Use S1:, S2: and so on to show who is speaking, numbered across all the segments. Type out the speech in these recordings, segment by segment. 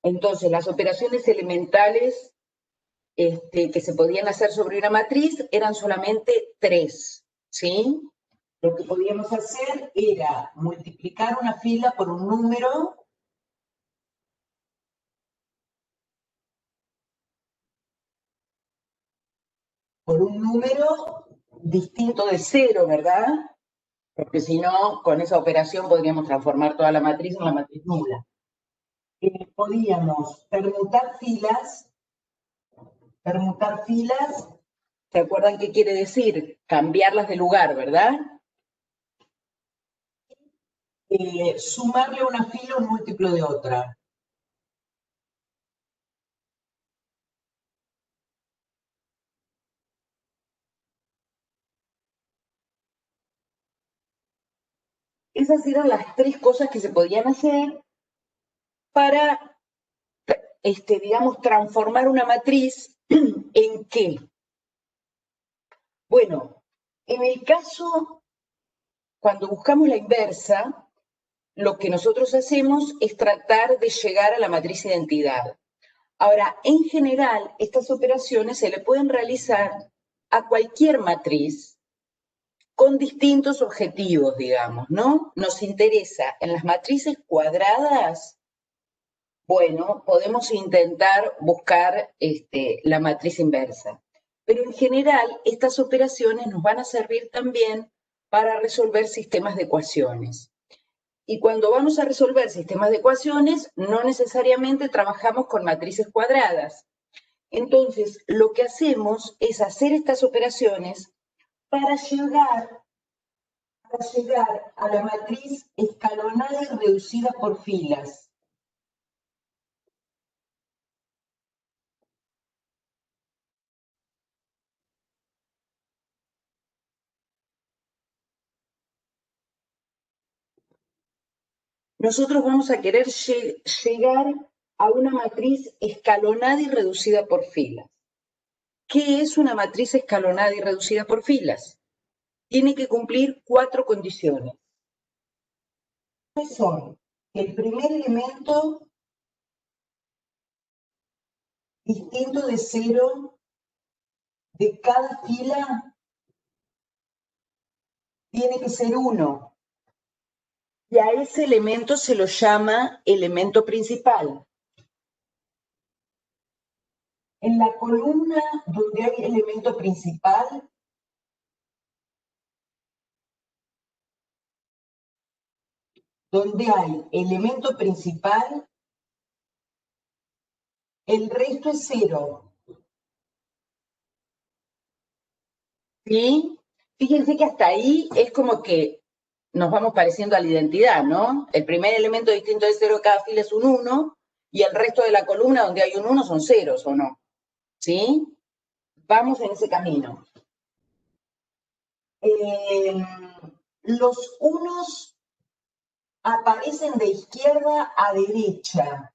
S1: Entonces, las operaciones elementales que se podían hacer sobre una matriz eran solamente 3, ¿sí? Lo que podíamos hacer era multiplicar una fila por un número distinto de 0, ¿verdad? Porque si no, con esa operación podríamos transformar toda la matriz en una matriz nula. Podíamos permutar filas. ¿Se acuerdan qué quiere decir? Cambiarlas de lugar, ¿verdad? Sumarle a una fila un múltiplo de otra. Esas eran las 3 cosas que se podían hacer para, digamos, transformar una matriz en ¿qué? Bueno, en el caso, cuando buscamos la inversa, lo que nosotros hacemos es tratar de llegar a la matriz identidad. Ahora, en general, estas operaciones se le pueden realizar a cualquier matriz con distintos objetivos, digamos, ¿no? Nos interesa en las matrices cuadradas, bueno, podemos intentar buscar la matriz inversa. Pero en general, estas operaciones nos van a servir también para resolver sistemas de ecuaciones. Y cuando vamos a resolver sistemas de ecuaciones, no necesariamente trabajamos con matrices cuadradas. Entonces, lo que hacemos es hacer estas operaciones para llegar a la matriz escalonada y reducida por filas. Nosotros vamos a querer llegar a una matriz escalonada y reducida por filas. ¿Qué es una matriz escalonada y reducida por filas? Tiene que cumplir 4 condiciones. Son el primer elemento distinto de 0 de cada fila tiene que ser 1. Y a ese elemento se lo llama elemento principal. En la columna donde hay elemento principal, el resto es 0. ¿Sí? Fíjense que hasta ahí es como que nos vamos pareciendo a la identidad, ¿no? El primer elemento distinto de 0 de cada fila es un 1, y el resto de la columna donde hay un 1 son ceros, ¿o no? ¿Sí? Vamos en ese camino. Los unos aparecen de izquierda a derecha.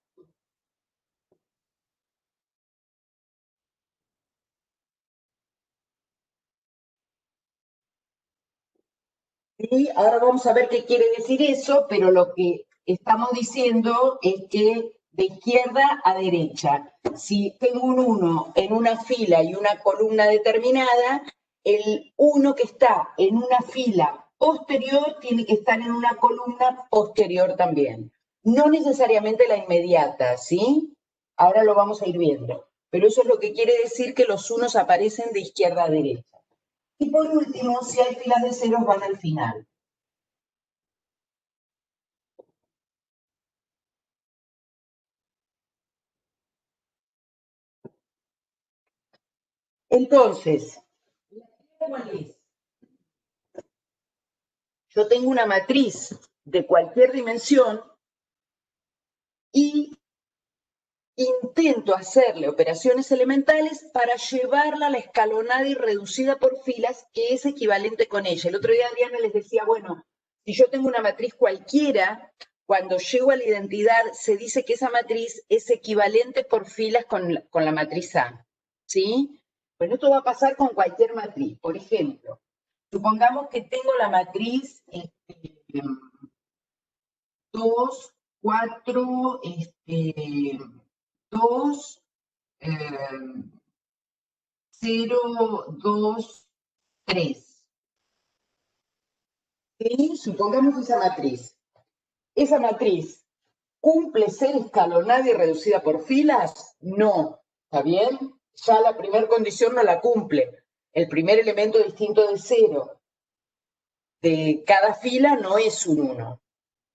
S1: Y ahora vamos a ver qué quiere decir eso, pero lo que estamos diciendo es que de izquierda a derecha, si tengo un 1 en una fila y una columna determinada, el 1 que está en una fila posterior tiene que estar en una columna posterior también. No necesariamente la inmediata, ¿sí? Ahora lo vamos a ir viendo. Pero eso es lo que quiere decir que los unos aparecen de izquierda a derecha. Y por último, si hay filas de ceros, van al final. Entonces, ¿cuál es? Yo tengo una matriz de cualquier dimensión y intento hacerle operaciones elementales para llevarla a la escalonada y reducida por filas, que es equivalente con ella. El otro día Adriana les decía, bueno, si yo tengo una matriz cualquiera, cuando llego a la identidad se dice que esa matriz es equivalente por filas con la matriz A, ¿sí? Bueno, esto va a pasar con cualquier matriz. Por ejemplo, supongamos que tengo la matriz 2, 4, 2, 0, 2, 3. ¿Sí? Supongamos esa matriz. Esa matriz ¿cumple ser escalonada y reducida por filas? No. ¿Está bien? Ya la primera condición no la cumple. El primer elemento distinto de 0 de cada fila no es un 1.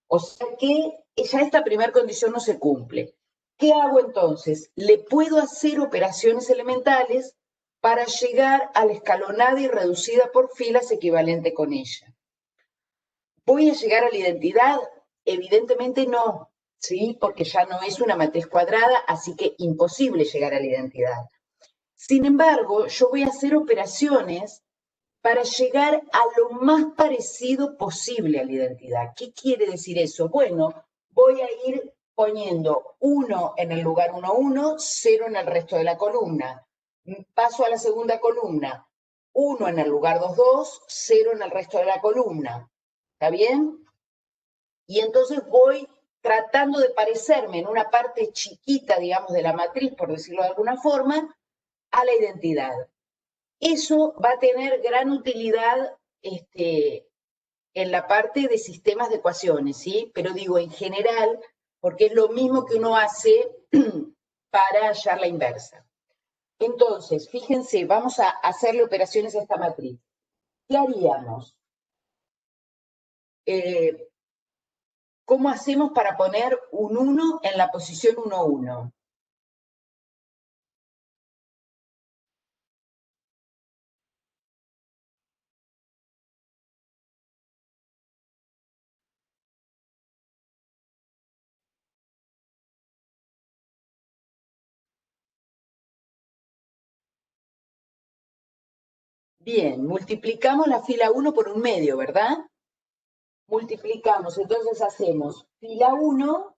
S1: O sea que ya esta primera condición no se cumple. ¿Qué hago entonces? Le puedo hacer operaciones elementales para llegar a la escalonada y reducida por filas equivalente con ella. ¿Voy a llegar a la identidad? Evidentemente no, ¿sí? Porque ya no es una matriz cuadrada, así que imposible llegar a la identidad. Sin embargo, yo voy a hacer operaciones para llegar a lo más parecido posible a la identidad. ¿Qué quiere decir eso? Bueno, voy a ir poniendo 1 en el lugar 1, 1, 0 en el resto de la columna. Paso a la segunda columna. 1 en el lugar 2, 2, 0 en el resto de la columna. ¿Está bien? Y entonces voy tratando de parecerme en una parte chiquita, digamos, de la matriz, por decirlo de alguna forma, a la identidad. Eso va a tener gran utilidad en la parte de sistemas de ecuaciones, ¿sí? Pero digo en general, porque es lo mismo que uno hace para hallar la inversa. Entonces, fíjense, vamos a hacerle operaciones a esta matriz. ¿Qué haríamos? ¿Cómo hacemos para poner un 1 en la posición 1, 1? Bien, multiplicamos la fila 1 por un medio, ¿verdad? Multiplicamos, entonces hacemos fila 1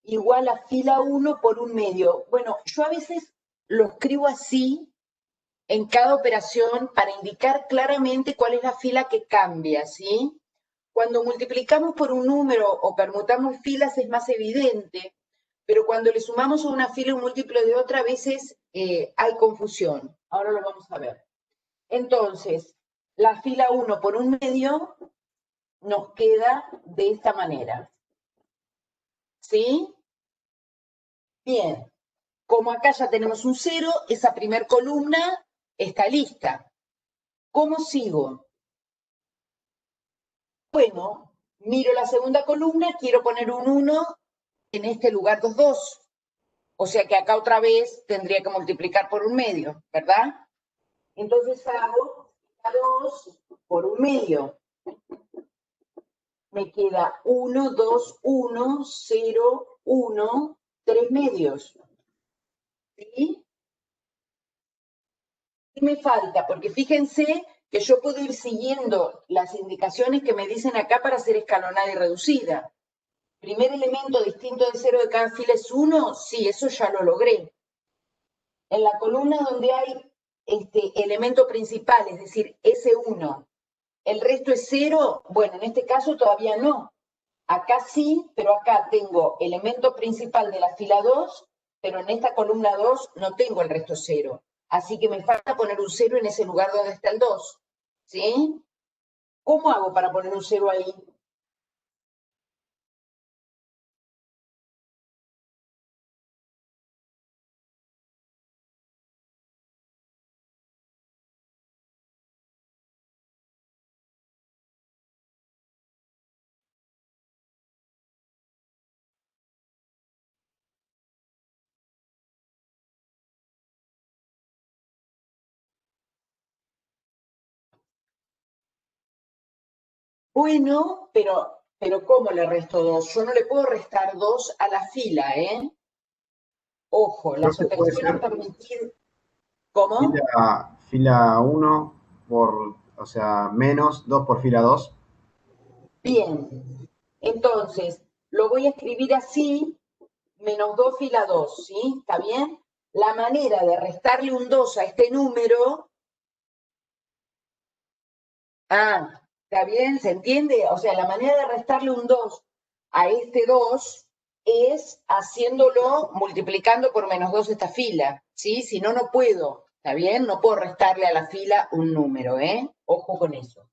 S1: igual a fila 1 por un medio. Bueno, yo a veces lo escribo así en cada operación para indicar claramente cuál es la fila que cambia, ¿sí? Cuando multiplicamos por un número o permutamos filas es más evidente, pero cuando le sumamos a una fila un múltiplo de otra, a veces hay confusión. Ahora lo vamos a ver. Entonces, la fila 1 por un medio nos queda de esta manera. ¿Sí? Bien. Como acá ya tenemos un 0, esa primer columna está lista. ¿Cómo sigo? Bueno, miro la segunda columna, quiero poner un 1 en este lugar 2, 2. O sea que acá otra vez tendría que multiplicar por un medio, ¿verdad? Entonces hago 2 por un medio. Me queda 1, 2, 1, 0, 1, 3 medios. ¿Sí? ¿Qué me falta? Porque fíjense que yo puedo ir siguiendo las indicaciones que me dicen acá para hacer escalonada y reducida. Primer elemento distinto de 0 de cada fila es 1, sí, eso ya lo logré. En la columna donde hay elemento principal, es decir, S1, el resto es 0, bueno, en este caso todavía no. Acá sí, pero acá tengo elemento principal de la fila 2, pero en esta columna 2 no tengo el resto 0. Así que me falta poner un 0 en ese lugar donde está el 2. ¿Sí? ¿Cómo hago para poner un 0 ahí? Bueno, pero ¿cómo le resto 2? Yo no le puedo restar 2 a la fila, ¿eh? Ojo,
S2: Creo
S1: las
S2: que puede
S1: operaciones
S2: ser
S1: permitidas. ¿Cómo?
S2: fila 1 por, o sea, menos 2 por fila 2.
S1: Bien. Entonces, lo voy a escribir así, menos 2 fila 2, ¿sí? ¿Está bien? La manera de restarle un 2 a este número, ¿está bien? ¿Se entiende? O sea, la manera de restarle un 2 a este 2 es haciéndolo, multiplicando por -2 esta fila, ¿sí? Si no, no puedo, ¿está bien? No puedo restarle a la fila un número, ¿eh? Ojo con eso.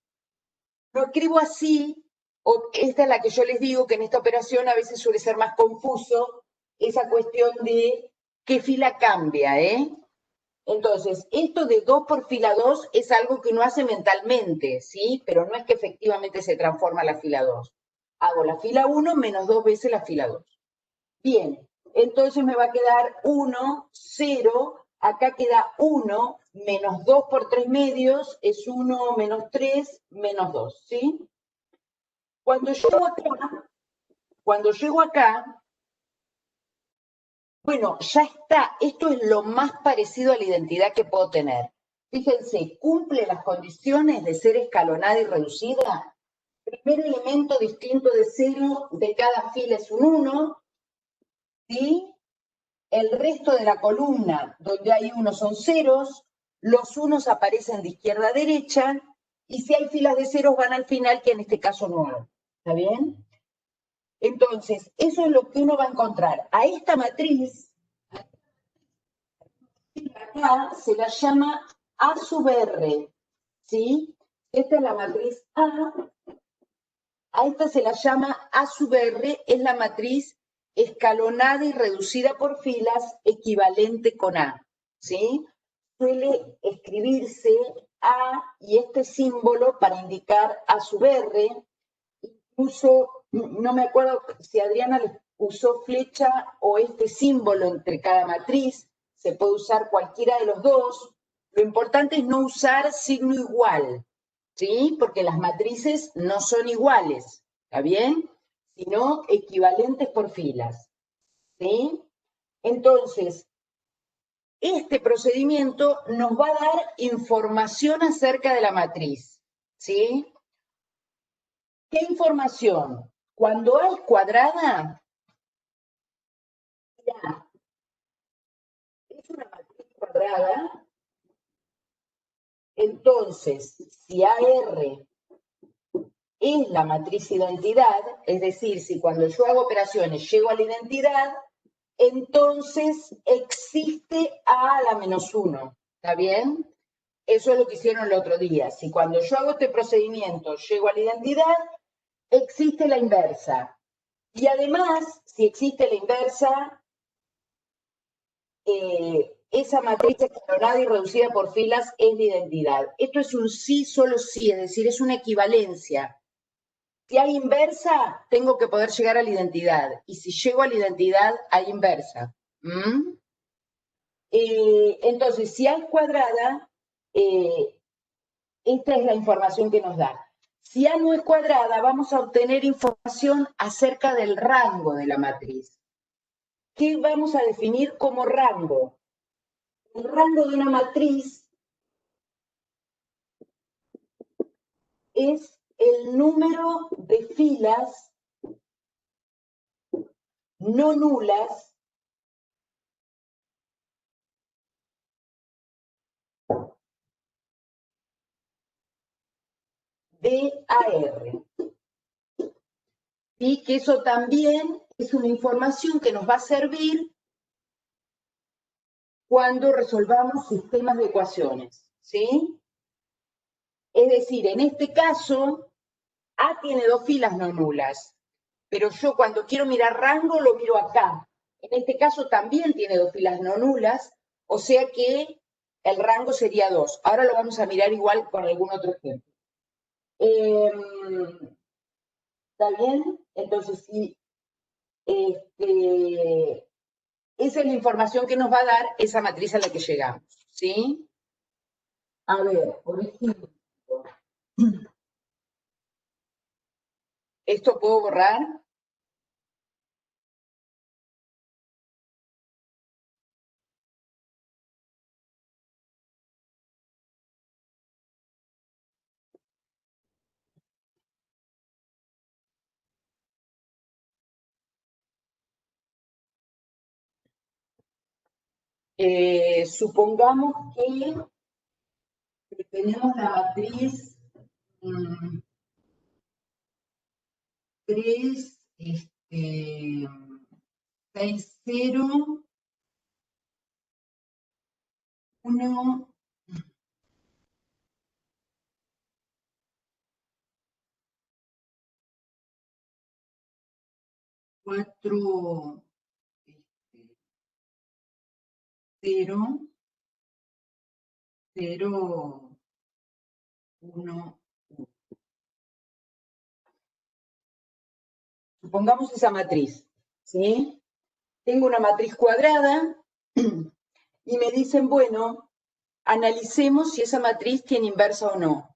S1: Lo escribo así, o esta es la que yo les digo que en esta operación a veces suele ser más confuso esa cuestión de qué fila cambia, ¿eh? Entonces, esto de 2 por fila 2 es algo que uno hace mentalmente, ¿sí? Pero no es que efectivamente se transforma la fila 2. Hago la fila 1 menos 2 veces la fila 2. Bien, entonces me va a quedar 1, 0, acá queda 1, menos 2 por 3 medios, es 1 menos 3 menos 2, ¿sí? Cuando llego acá, bueno, ya está, esto es lo más parecido a la identidad que puedo tener. Fíjense, cumple las condiciones de ser escalonada y reducida. Primer elemento distinto de 0 de cada fila es un 1, ¿sí? El resto de la columna, donde hay unos son ceros, los unos aparecen de izquierda a derecha, y si hay filas de ceros van al final, que en este caso no hay. ¿Está bien? Entonces, eso es lo que uno va a encontrar. A esta matriz, acá se la llama A sub R, ¿sí? Esta es la matriz a esta se la llama A sub R, es la matriz escalonada y reducida por filas equivalente con A, ¿sí? Suele escribirse A y este símbolo para indicar A sub R. Incluso, no me acuerdo si Adriana les usó flecha o este símbolo entre cada matriz, se puede usar cualquiera de los dos. Lo importante es no usar signo igual, ¿sí? Porque las matrices no son iguales, ¿está bien? Sino equivalentes por filas, ¿sí? Entonces, este procedimiento nos va a dar información acerca de la matriz, ¿sí? ¿Qué información? Cuando A es cuadrada, ya, es una matriz cuadrada, entonces, si AR es la matriz identidad, es decir, si cuando yo hago operaciones llego a la identidad, entonces existe A a la -1, ¿está bien? Eso es lo que hicieron el otro día. Si cuando yo hago este procedimiento llego a la identidad, existe la inversa. Y además, si existe la inversa, esa matriz escalonada y reducida por filas es la identidad. Esto es un sí, solo sí, es decir, es una equivalencia. Si hay inversa, tengo que poder llegar a la identidad. Y si llego a la identidad, hay inversa. Entonces, si A es cuadrada, esta es la información que nos da. Si A no es cuadrada, vamos a obtener información acerca del rango de la matriz. ¿Qué vamos a definir como rango? El rango de una matriz es el número de filas no nulas de AR. Y que eso también es una información que nos va a servir cuando resolvamos sistemas de ecuaciones, ¿sí? Es decir, en este caso, A tiene 2 filas no nulas, pero yo cuando quiero mirar rango lo miro acá. En este caso también tiene 2 filas no nulas, o sea que el rango sería 2. Ahora lo vamos a mirar igual con algún otro ejemplo. ¿Está bien? Entonces, sí, esa es la información que nos va a dar esa matriz a la que llegamos, ¿sí? A ver, por ejemplo, ¿esto puedo borrar? Supongamos que tenemos la matriz 3, 6, 0, 1, 4, 0, 0, 1. Supongamos esa matriz, ¿sí? Tengo una matriz cuadrada y me dicen, bueno, analicemos si esa matriz tiene inversa o no.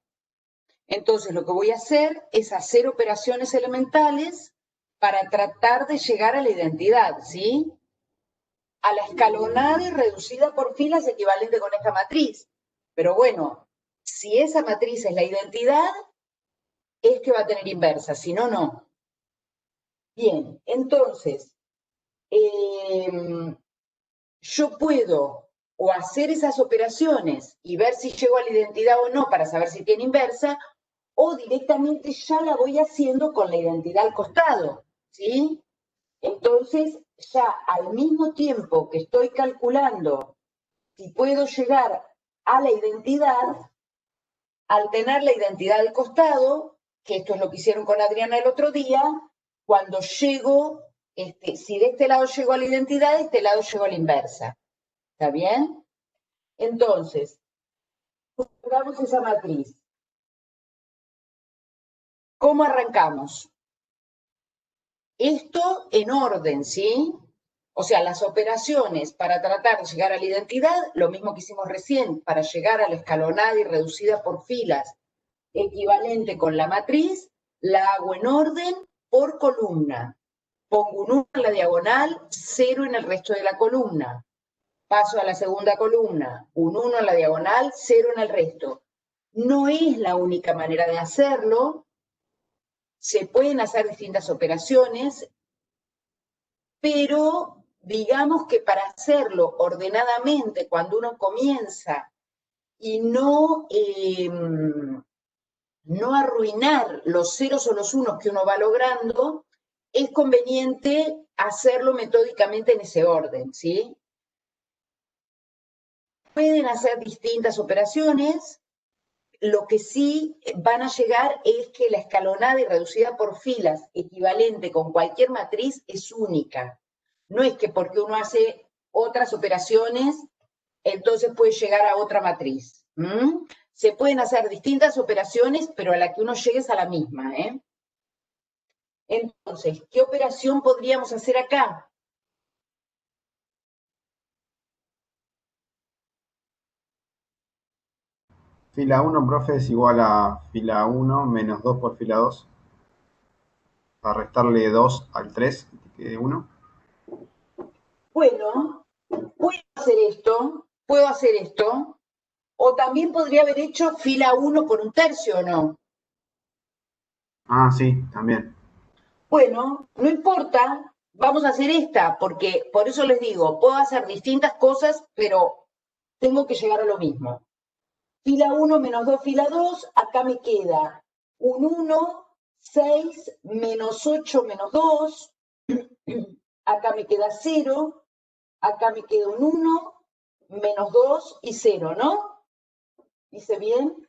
S1: Entonces, lo que voy a hacer es hacer operaciones elementales para tratar de llegar a la identidad, ¿sí? A la escalonada y reducida por filas equivalente con esta matriz. Pero bueno, si esa matriz es la identidad, es que va a tener inversa, si no, no. Bien, entonces, yo puedo o hacer esas operaciones y ver si llego a la identidad o no para saber si tiene inversa, o directamente ya la voy haciendo con la identidad al costado, ¿sí? Entonces, ya al mismo tiempo que estoy calculando si puedo llegar a la identidad, al tener la identidad al costado, que esto es lo que hicieron con Adriana el otro día, cuando llego, si de este lado llego a la identidad, de este lado llego a la inversa. ¿Está bien? Entonces, hagamos esa matriz. ¿Cómo arrancamos? Esto en orden, ¿sí? O sea, las operaciones para tratar de llegar a la identidad, lo mismo que hicimos recién, para llegar a la escalonada y reducida por filas equivalente con la matriz, la hago en orden por columna. Pongo un 1 en la diagonal, 0 en el resto de la columna. Paso a la segunda columna, un 1 en la diagonal, 0 en el resto. No es la única manera de hacerlo, se pueden hacer distintas operaciones, pero digamos que para hacerlo ordenadamente, cuando uno comienza y no arruinar los ceros o los unos que uno va logrando, es conveniente hacerlo metódicamente en ese orden, ¿sí? Pueden hacer distintas operaciones, lo que sí van a llegar es que la escalonada y reducida por filas equivalente con cualquier matriz es única. No es que porque uno hace otras operaciones, entonces puede llegar a otra matriz. Se pueden hacer distintas operaciones, pero a la que uno llegue es a la misma. Entonces, ¿qué operación podríamos hacer acá?
S2: Fila 1, profe, es igual a fila 1 menos 2 por fila 2. Para restarle 2 al 3, que quede 1.
S1: Bueno, puedo hacer esto, o también podría haber hecho fila 1 por 1/3, ¿o no?
S2: Ah, sí, también.
S1: Bueno, no importa, vamos a hacer esta, porque por eso les digo, puedo hacer distintas cosas, pero tengo que llegar a lo mismo. Fila 1 menos 2, fila 2, acá me queda un 1, 6, menos 8, menos 2, acá me queda 0, acá me queda un 1, menos 2 y 0, ¿no? ¿Hice bien?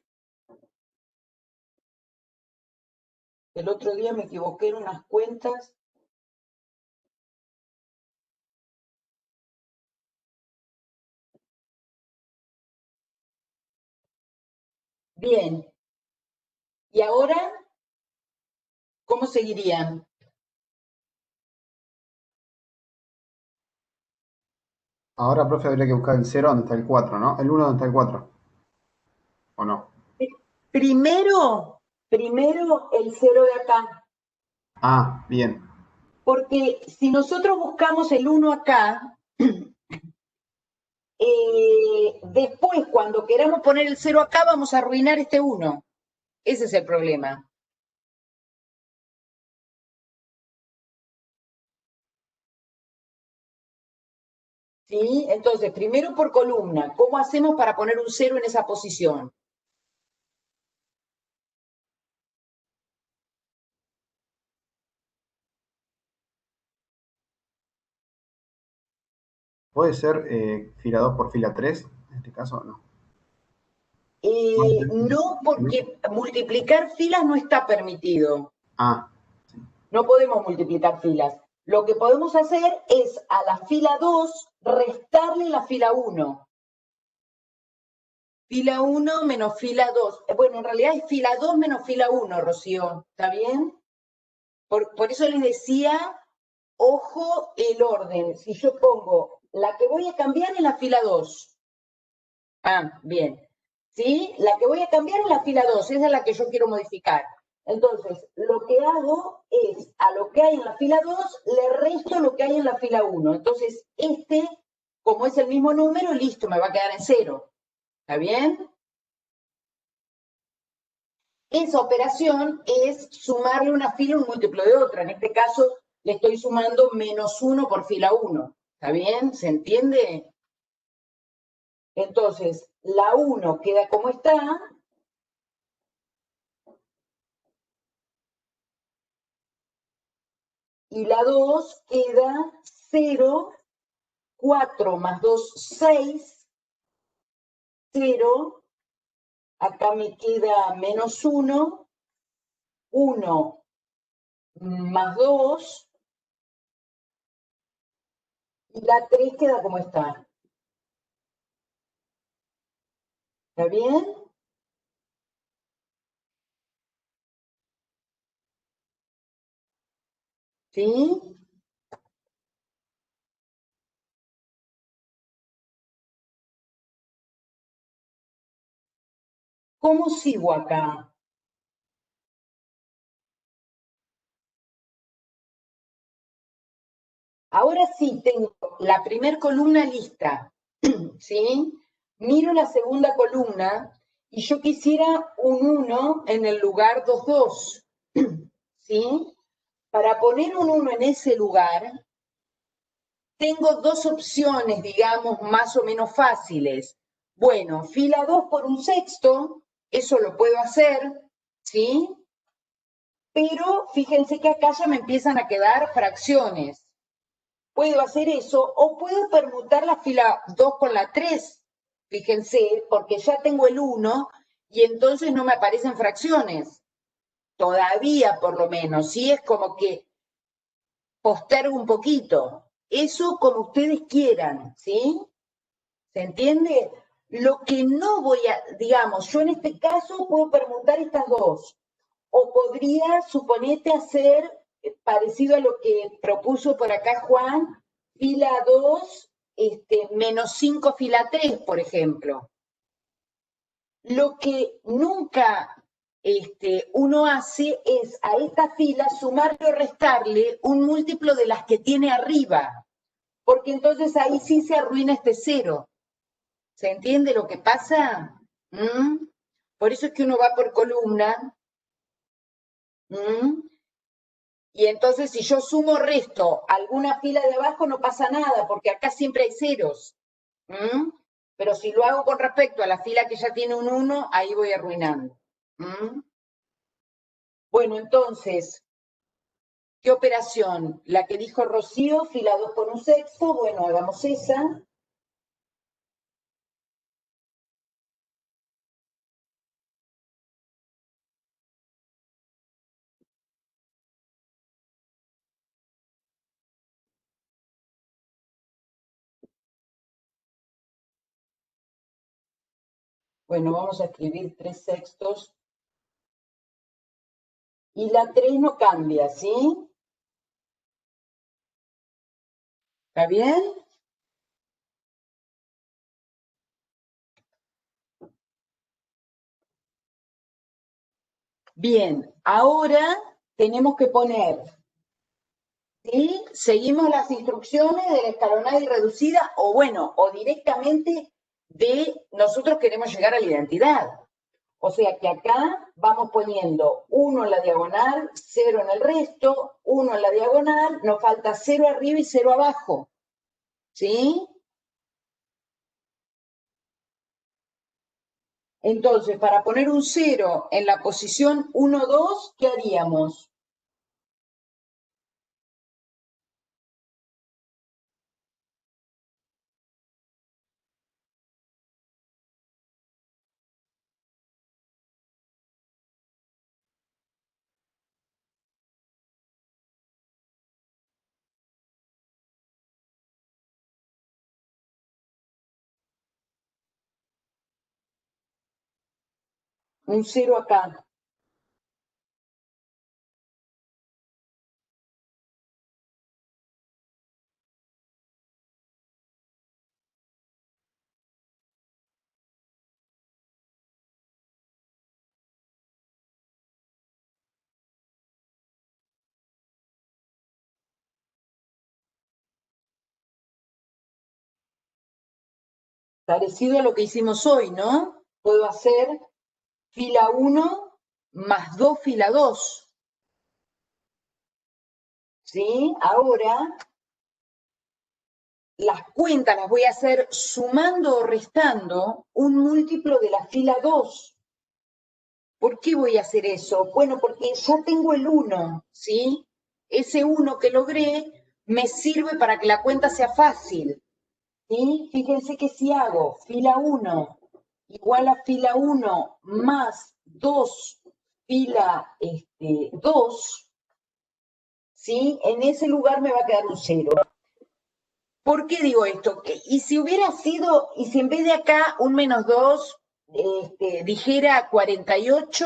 S1: El otro día me equivoqué en unas cuentas. Bien. ¿Y ahora cómo seguirían?
S2: Ahora, profe, habría que buscar el 0 donde está el 4, ¿no? El 1 donde está el 4. ¿O no?
S1: Primero el 0 de acá,
S2: Ah, bien.
S1: porque si nosotros buscamos el 1 acá, después cuando queramos poner el 0 acá vamos a arruinar este 1. Ese es el problema. ¿Sí? Entonces, primero por columna, ¿cómo hacemos para poner un 0 en esa posición?
S2: ¿Puede ser fila 2 por fila 3? En este caso, no.
S1: No, porque multiplicar filas no está permitido.
S2: Ah,
S1: No podemos multiplicar filas. Lo que podemos hacer es a la fila 2 restarle la fila 1. Fila 1 menos fila 2. Bueno, en realidad es fila 2 menos fila 1, Rocío. ¿Está bien? Por eso les decía, ojo el orden. Si yo pongo la que voy a cambiar es la fila 2. Ah, bien. ¿Sí? La que voy a cambiar es la fila 2, esa es la que yo quiero modificar. Entonces, lo que hago es, a lo que hay en la fila 2, le resto lo que hay en la fila 1. Entonces, como es el mismo número, listo, me va a quedar en 0. ¿Está bien? Esa operación es sumarle una fila a un múltiplo de otra. En este caso, le estoy sumando -1 por fila 1. ¿Está bien? ¿Se entiende? Entonces, la 1 queda como está. Y la 2 queda 0, 4 más 2, 6, 0, acá me queda -1, 1 más 2, y la 3 queda como está. ¿Está bien? ¿Sí? ¿Cómo sigo acá? Ahora sí tengo la primera columna lista, ¿sí? Miro la segunda columna y yo quisiera un 1 en el lugar 2, 2, ¿sí? Para poner un 1 en ese lugar, tengo dos opciones, digamos, más o menos fáciles. Bueno, fila 2 por un sexto, eso lo puedo hacer, ¿sí? Pero fíjense que acá ya me empiezan a quedar fracciones. Puedo hacer eso o puedo permutar la fila 2 con la 3. Fíjense, porque ya tengo el 1 y entonces no me aparecen fracciones. Todavía, por lo menos, ¿sí? Es como que postergo un poquito. Eso como ustedes quieran, ¿sí? ¿Se entiende? Lo que no voy a, digamos, yo en este caso puedo permutar estas dos. O podría, suponete, hacer parecido a lo que propuso por acá Juan, fila 2, -5 fila 3, por ejemplo. Lo que nunca uno hace es a esta fila sumarle o restarle un múltiplo de las que tiene arriba, porque entonces ahí sí se arruina este 0. ¿Se entiende lo que pasa? ¿Mm? Por eso es que uno va por columna. ¿Mm? Y entonces si yo sumo o resto alguna fila de abajo no pasa nada, porque acá siempre hay ceros. ¿Mm? Pero si lo hago con respecto a la fila que ya tiene un 1, ahí voy arruinando. ¿Mm? Bueno, entonces, ¿qué operación? La que dijo Rocío, fila 2 por un sexto. Bueno, hagamos esa. Bueno, vamos a escribir 3 sextos. Y la 3 no cambia, ¿sí? ¿Está bien? Bien, ahora tenemos que poner, ¿sí? Seguimos las instrucciones de la escalonada y reducida, o bueno, o directamente de nosotros queremos llegar a la identidad. O sea que acá vamos poniendo 1 en la diagonal, 0 en el resto, 1 en la diagonal, nos falta 0 arriba y 0 abajo, ¿sí? Entonces, para poner un 0 en la posición 1, 2, ¿qué haríamos? un 0 acá. Parecido a lo que hicimos hoy, ¿no? Puedo hacer fila 1 más 2 fila 2. ¿Sí? Ahora las cuentas las voy a hacer sumando o restando un múltiplo de la fila 2. ¿Por qué voy a hacer eso? Bueno, porque ya tengo el 1, ¿sí? Ese 1 que logré me sirve para que la cuenta sea fácil, ¿sí? Fíjense que si hago fila 1 igual a fila 1 más 2 fila 2, ¿sí? En ese lugar me va a quedar un 0. ¿Por qué digo esto? Y si hubiera sido, y si en vez de acá un menos 2 dijera 48,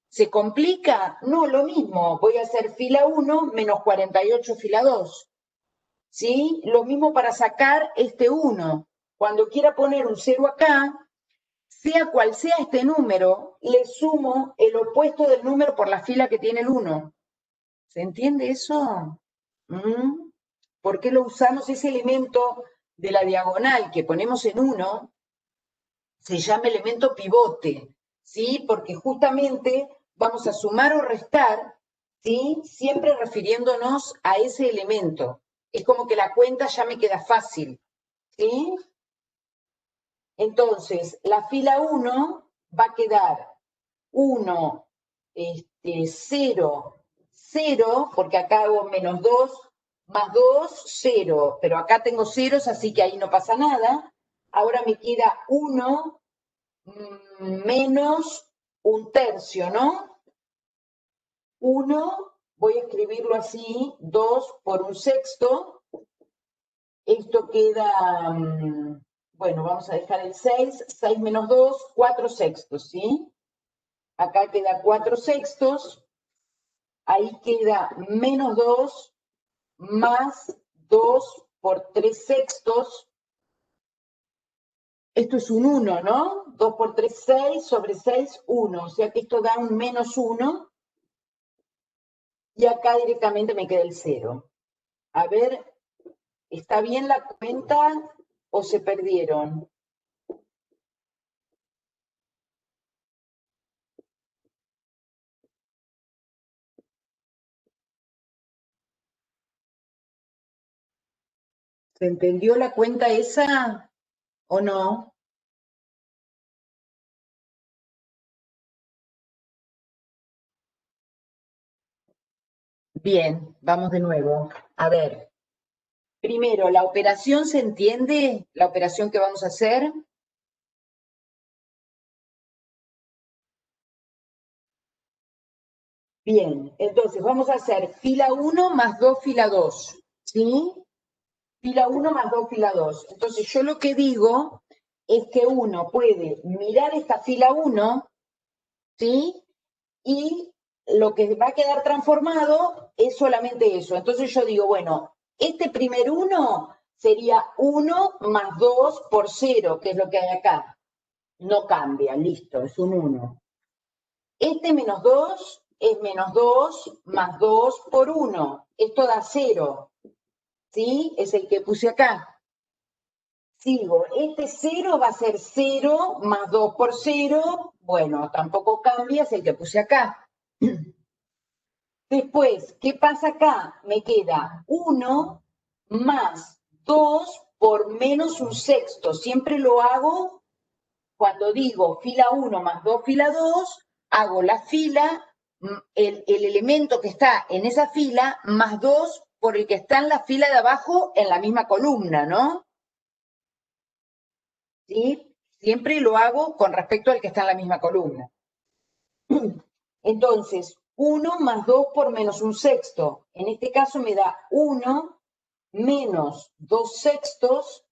S1: ¿se complica? No, lo mismo. Voy a hacer fila 1 menos 48 fila 2. ¿Sí? Lo mismo para sacar este 1. Cuando quiera poner un 0 acá, sea cual sea este número, le sumo el opuesto del número por la fila que tiene el 1. ¿Se entiende eso? ¿Mm? ¿Por qué lo usamos? Ese elemento de la diagonal que ponemos en 1 se llama elemento pivote, ¿sí? Porque justamente vamos a sumar o restar, ¿sí? Siempre refiriéndonos a ese elemento. Es como que la cuenta ya me queda fácil, ¿sí? Entonces, la fila 1 va a quedar 1, 0, 0, porque acá hago menos 2, más 2, 0, pero acá tengo ceros, así que ahí no pasa nada. Ahora me queda 1 menos un tercio, ¿no? 1, voy a escribirlo así, 2 por un sexto. Esto queda, bueno, vamos a dejar el 6, 6 menos 2, 4 sextos, ¿sí? Acá queda 4 sextos. Ahí queda menos 2 más 2 por 3 sextos. Esto es un 1, ¿no? 2 por 3, 6, sobre 6, 1. O sea que esto da un menos 1. Y acá directamente me queda el 0. A ver, ¿está bien la cuenta o se perdieron? ¿Se entendió la cuenta esa o no? Bien, vamos de nuevo. A ver, primero, ¿la operación se entiende? ¿La operación que vamos a hacer? Bien, entonces vamos a hacer fila 1 más 2 fila 2, ¿sí? Fila 1 más 2 fila 2. Entonces yo lo que digo es que uno puede mirar esta fila 1, ¿sí? Y lo que va a quedar transformado es solamente eso. Entonces yo digo, bueno, este primer 1 sería 1 más 2 por 0, que es lo que hay acá. No cambia, listo, es un 1. Este menos 2 es menos 2 más 2 por 1. Esto da 0, ¿sí? Es el que puse acá. Sigo, este 0 va a ser 0 más 2 por 0. Bueno, tampoco cambia, es el que puse acá. Después, ¿qué pasa acá? Me queda 1 más 2 por menos un sexto. Siempre lo hago cuando digo fila 1 más 2 fila 2, hago la fila, el elemento que está en esa fila, más 2 por el que está en la fila de abajo en la misma columna, ¿no? ¿Sí? Siempre lo hago con respecto al que está en la misma columna. Entonces, 1 más 2 por menos un sexto. En este caso me da 1 menos 2 sextos,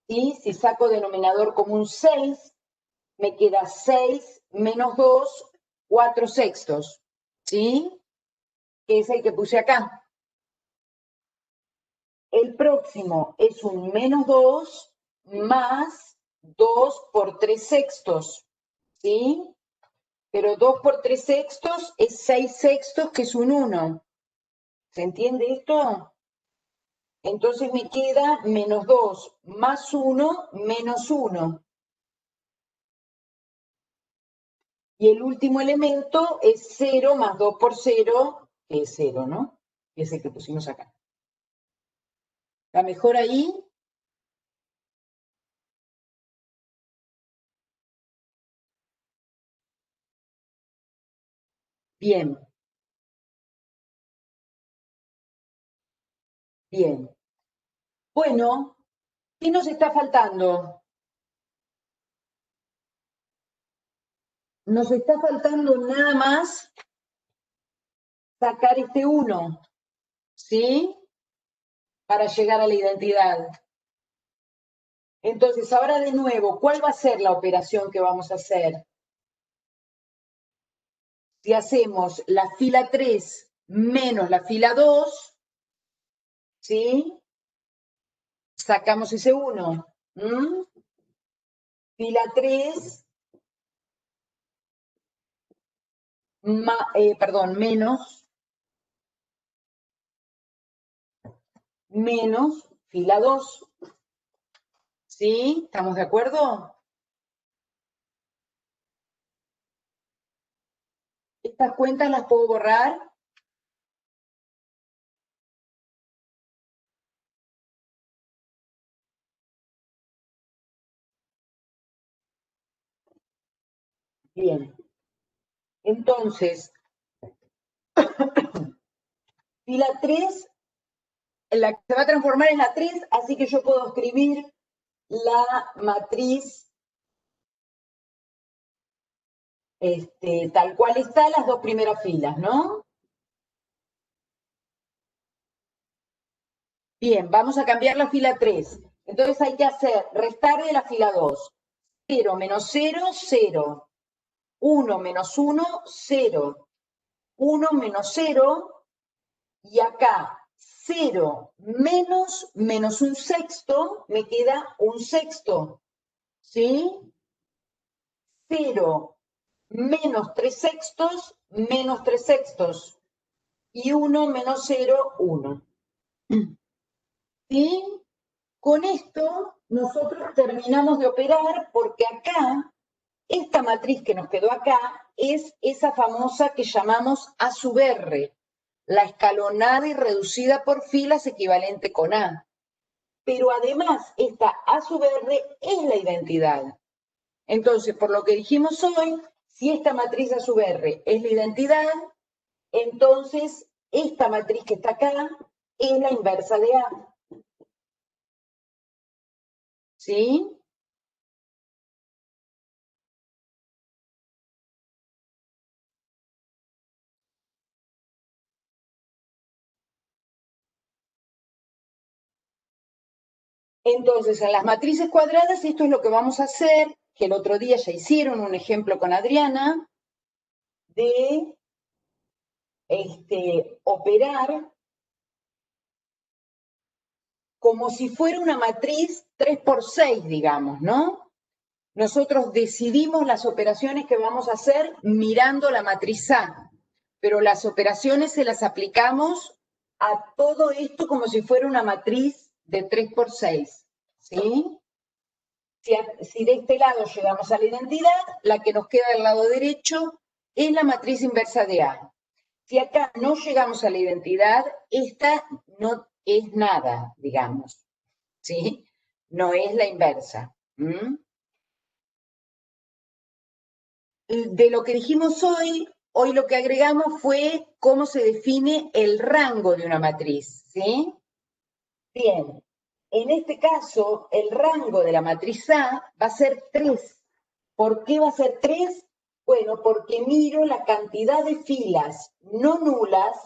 S1: y si saco denominador común 6, me queda 6 menos 2, 4/6, ¿sí? Que es el que puse acá. El próximo es un menos 2 más 2 por 3/6, ¿sí? Pero 2 por 3/6 es 6/6, que es un 1. ¿Se entiende esto? Entonces me queda menos 2 más 1 menos 1. Y el último elemento es 0 más 2 por 0, que es 0, ¿no? Que es el que pusimos acá. ¿Está mejor ahí? Bien. Bien. Bueno, ¿qué nos está faltando? Nos está faltando nada más sacar este 1, ¿sí? Para llegar a la identidad. Entonces, ahora de nuevo, ¿cuál va a ser la operación que vamos a hacer? Si hacemos la fila 3 menos la fila 2, ¿sí? Sacamos ese 1. Fila 3, menos fila 2. ¿Sí? ¿Estamos de acuerdo? ¿Estas cuentas las puedo borrar? Bien. Entonces, fila 3, la que se va a transformar en la 3, así que yo puedo escribir la matriz tal cual está, las dos primeras filas, ¿no? Bien, vamos a cambiar la fila 3. Entonces hay que hacer restar de la fila 2. 0 menos 0, 0. 1 menos 1, 0. 1 menos 0, y acá 0 menos 1/6, me queda 1/6, ¿sí? 0 menos 3/6, menos 3/6. Y 1 menos 0, 1. ¿Sí? Con esto nosotros terminamos de operar, porque acá, esta matriz que nos quedó acá, es esa famosa que llamamos A sub R, la escalonada y reducida por filas equivalente con A. Pero además, esta A sub R es la identidad. Entonces, por lo que dijimos hoy, si esta matriz A sub R es la identidad, entonces esta matriz que está acá es la inversa de A. ¿Sí? Entonces, en las matrices cuadradas, esto es lo que vamos a hacer, que el otro día ya hicieron un ejemplo con Adriana, de operar como si fuera una matriz 3×6, digamos, ¿no? Nosotros decidimos las operaciones que vamos a hacer mirando la matriz A, pero las operaciones se las aplicamos a todo esto como si fuera una matriz de 3×6, ¿sí? Si de este lado llegamos a la identidad, la que nos queda del lado derecho es la matriz inversa de A. Si acá no llegamos a la identidad, esta no es nada, digamos, ¿sí? No es la inversa. De lo que dijimos hoy lo que agregamos fue cómo se define el rango de una matriz, ¿sí? Bien, en este caso, el rango de la matriz A va a ser 3. ¿Por qué va a ser 3? Bueno, porque miro la cantidad de filas no nulas,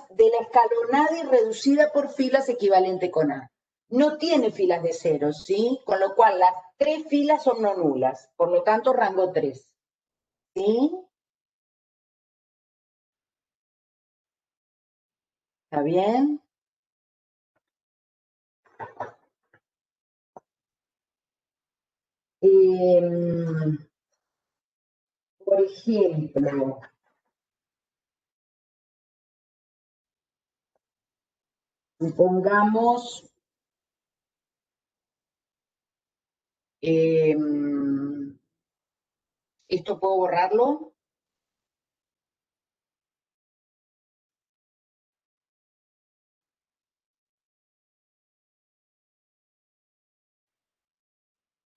S1: de la escalonada y reducida por filas equivalente con A. no tiene filas de ceros, ¿sí? Con lo cual las 3 filas son no nulas, por lo tanto rango 3, ¿sí? ¿Está bien? Por ejemplo, supongamos ¿esto puedo borrarlo?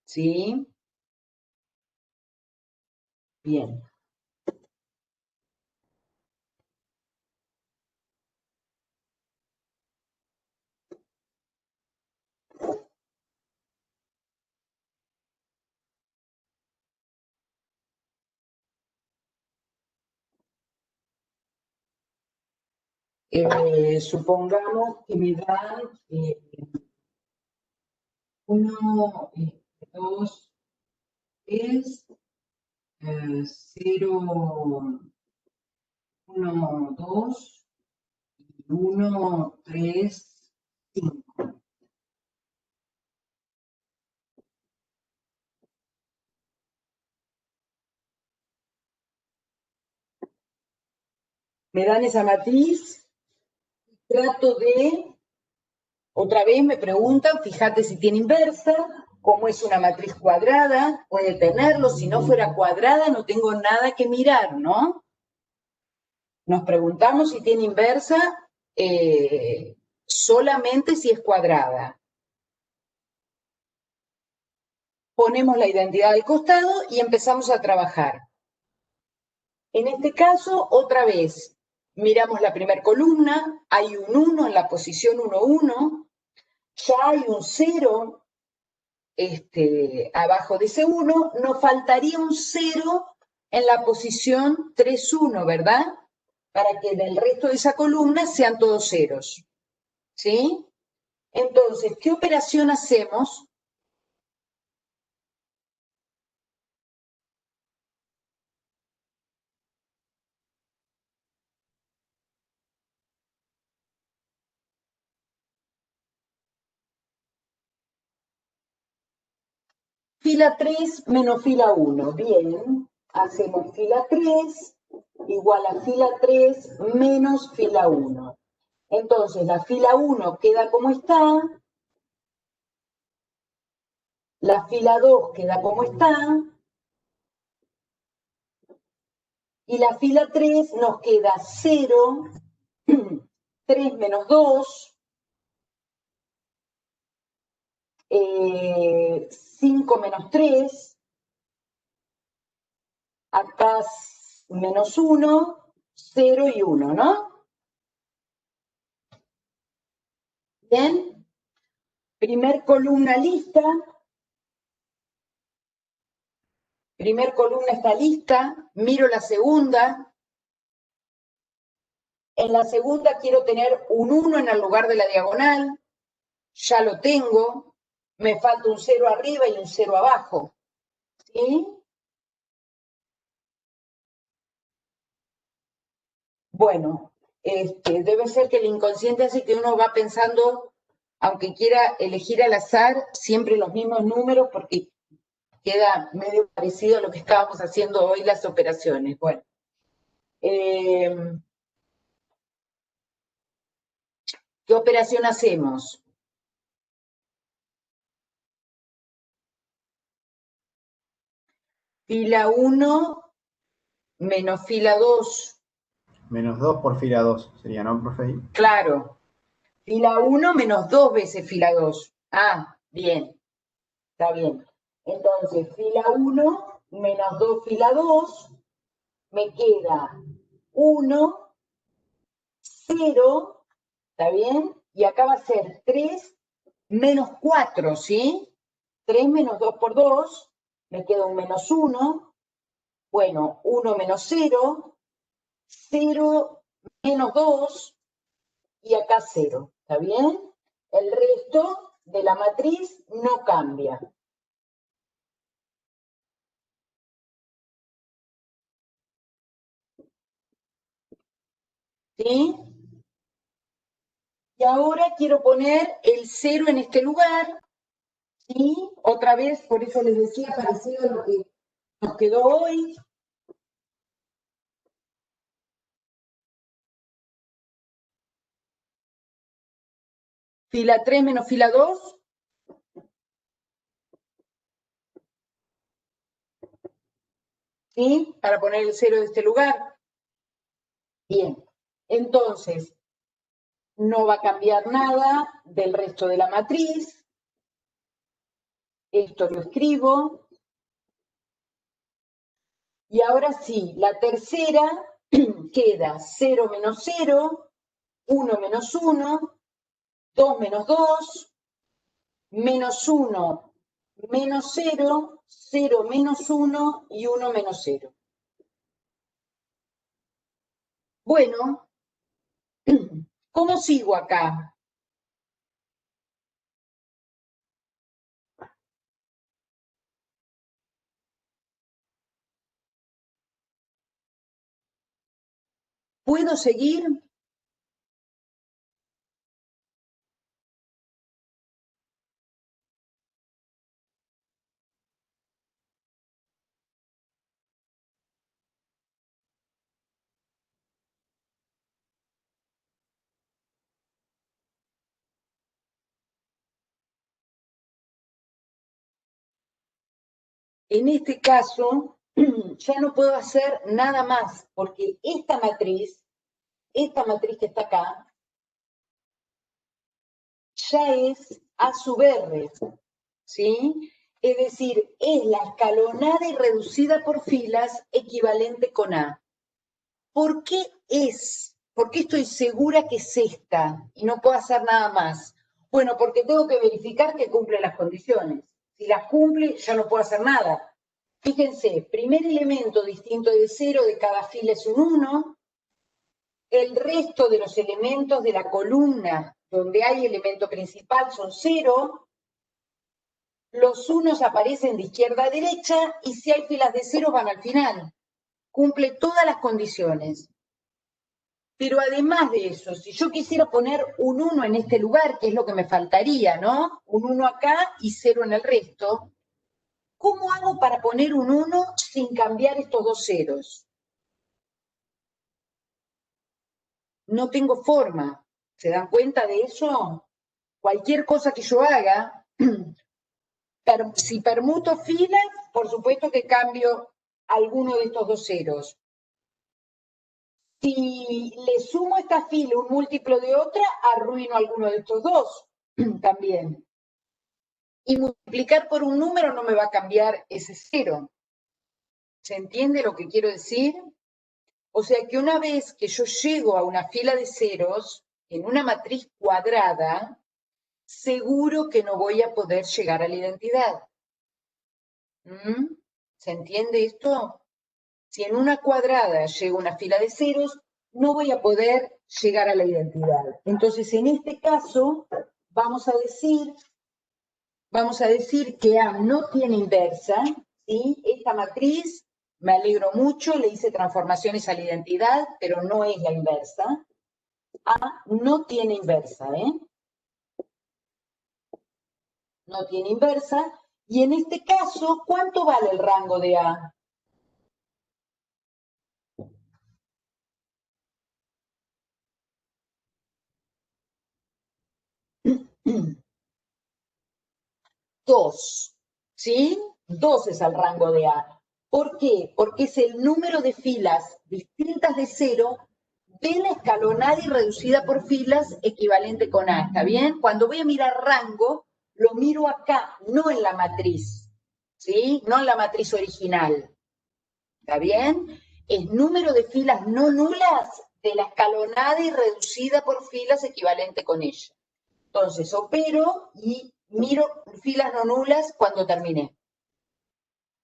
S1: ¿Sí? Bien. Supongamos que me dan 1, 2, 3, 0, 1, 2, 1, 3, 5. Me dan esa matriz, trato de, otra vez me preguntan, fíjate si tiene inversa, como es una matriz cuadrada, puede tenerlo, si no fuera cuadrada no tengo nada que mirar, ¿no? Nos preguntamos si tiene inversa solamente si es cuadrada. Ponemos la identidad al costado y empezamos a trabajar. En este caso, otra vez, miramos la primera columna, hay un 1 en la posición 1, 1, ya hay un 0 abajo de ese 1, nos faltaría un 0 en la posición 3, 1, ¿verdad? Para que del resto de esa columna sean todos ceros. ¿Sí? Entonces, ¿qué operación hacemos? Fila 3 menos fila 1. Bien, hacemos fila 3 igual a fila 3 menos fila 1. Entonces, la fila 1 queda como está, la fila 2 queda como está, y la fila 3 nos queda 0, 3 menos 2, 5 menos 3, acá menos 1, 0 y 1, ¿no? Bien, primer columna lista. Primer columna está lista, miro la segunda. En la segunda quiero tener un 1 en el lugar de la diagonal. Ya lo tengo. Me falta un 0 arriba y un 0 abajo. ¿Sí? Bueno, debe ser que el inconsciente hace que uno va pensando, aunque quiera elegir al azar, siempre los mismos números porque queda medio parecido a lo que estábamos haciendo hoy las operaciones. Bueno. ¿Qué operación hacemos? Fila 1 menos fila 2.
S2: Menos 2 por fila 2 sería, ¿no, profe?
S1: Claro. Fila 1 menos 2 veces fila 2. Ah, bien. Está bien. Entonces, fila 1 menos 2 fila 2. Me queda 1, 0. ¿Está bien? Y acá va a ser 3 menos 4, ¿sí? 3 menos 2 por 2. Me queda un menos 1. Bueno, 1 menos 0. 0 menos 2. Y acá 0, ¿está bien? El resto de la matriz no cambia. ¿Sí? Y ahora quiero poner el 0 en este lugar. ¿Sí? Otra vez, por eso les decía, parecido a lo que nos quedó hoy. Fila 3 menos fila 2. ¿Sí? Para poner el 0 de este lugar. Bien. Entonces, no va a cambiar nada del resto de la matriz. Esto lo escribo. Y ahora sí, la tercera queda 0 menos 0, 1 menos 1, 2 menos 2, menos 1 menos 0, 0 menos 1 y 1 menos 0. Bueno, ¿cómo sigo acá? ¿Puedo seguir? En este caso, ya no puedo hacer nada más, porque esta matriz que está acá, ya es A sub R, ¿sí? Es decir, es la escalonada y reducida por filas equivalente con A. ¿Por qué es? ¿Por qué estoy segura que es esta y no puedo hacer nada más? Bueno, porque tengo que verificar que cumple las condiciones. Si las cumple, ya no puedo hacer nada. Fíjense, primer elemento distinto de 0 de cada fila es un 1. El resto de los elementos de la columna donde hay elemento principal son 0. Los unos aparecen de izquierda a derecha y si hay filas de 0 van al final. Cumple todas las condiciones. Pero además de eso, si yo quisiera poner un 1 en este lugar, que es lo que me faltaría, ¿no? Un 1 acá y 0 en el resto. ¿Cómo hago para poner un 1 sin cambiar estos dos ceros? No tengo forma. ¿Se dan cuenta de eso? Cualquier cosa que yo haga, si permuto filas, por supuesto que cambio alguno de estos dos ceros. Si le sumo a esta fila un múltiplo de otra, arruino alguno de estos dos también. Y multiplicar por un número no me va a cambiar ese cero. ¿Se entiende lo que quiero decir? O sea que una vez que yo llego a una fila de ceros en una matriz cuadrada, seguro que no voy a poder llegar a la identidad. ¿Se entiende esto? Si en una cuadrada llego a una fila de ceros, no voy a poder llegar a la identidad. Entonces, en este caso, vamos a decir que A no tiene inversa, ¿sí? Esta matriz, me alegro mucho, le hice transformaciones a la identidad, pero no es la inversa. A no tiene inversa, ¿eh? No tiene inversa. Y en este caso, ¿cuánto vale el rango de A? Dos, ¿sí? 2 es el rango de A. ¿Por qué? Porque es el número de filas distintas de 0 de la escalonada y reducida por filas equivalente con A, ¿está bien? Cuando voy a mirar rango, lo miro acá, no en la matriz, ¿sí? No en la matriz original, ¿está bien? Es número de filas no nulas de la escalonada y reducida por filas equivalente con ella. Entonces, opero y miro filas no nulas cuando terminé.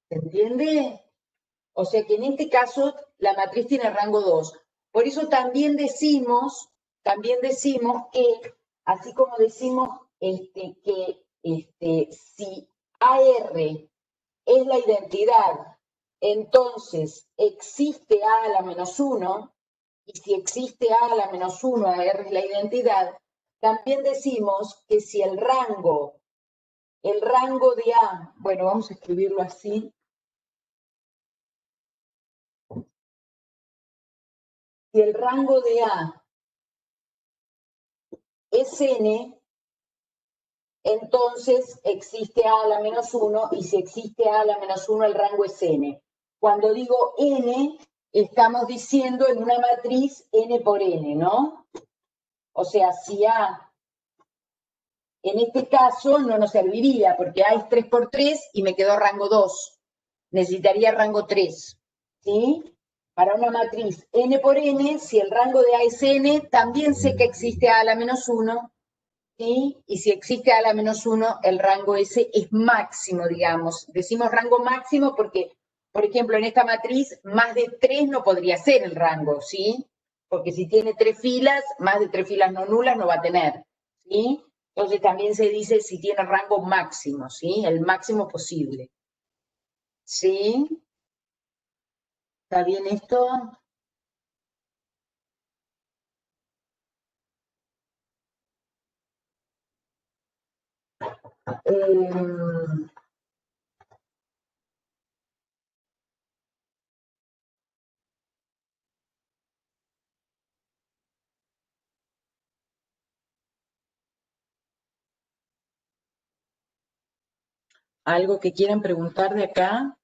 S1: ¿Se entiende? O sea que en este caso la matriz tiene rango 2. Por eso también decimos que, así como decimos que si AR es la identidad, entonces existe A a la menos 1, y si existe A a la menos 1, AR es la identidad, también decimos que si el rango de A, bueno, vamos a escribirlo así, si el rango de A es N, entonces existe A a la menos 1, y si existe A a la menos 1, el rango es N. Cuando digo N, estamos diciendo en una matriz N por N, ¿no? O sea, si A, en este caso, no nos serviría, porque A es 3 por 3 y me quedó rango 2. Necesitaría rango 3, ¿sí? Para una matriz N por N, si el rango de A es N, también sé que existe A a la menos 1, ¿sí? Y si existe A a la menos 1, el rango S es máximo, digamos. Decimos rango máximo porque, por ejemplo, en esta matriz, más de 3 no podría ser el rango, ¿sí? Porque si tiene 3 filas, más de 3 filas no nulas no va a tener, ¿sí? Entonces también se dice si tiene rango máximo, ¿sí? El máximo posible. ¿Sí? ¿Está bien esto? Eh, ¿Algo que quieran preguntar de acá?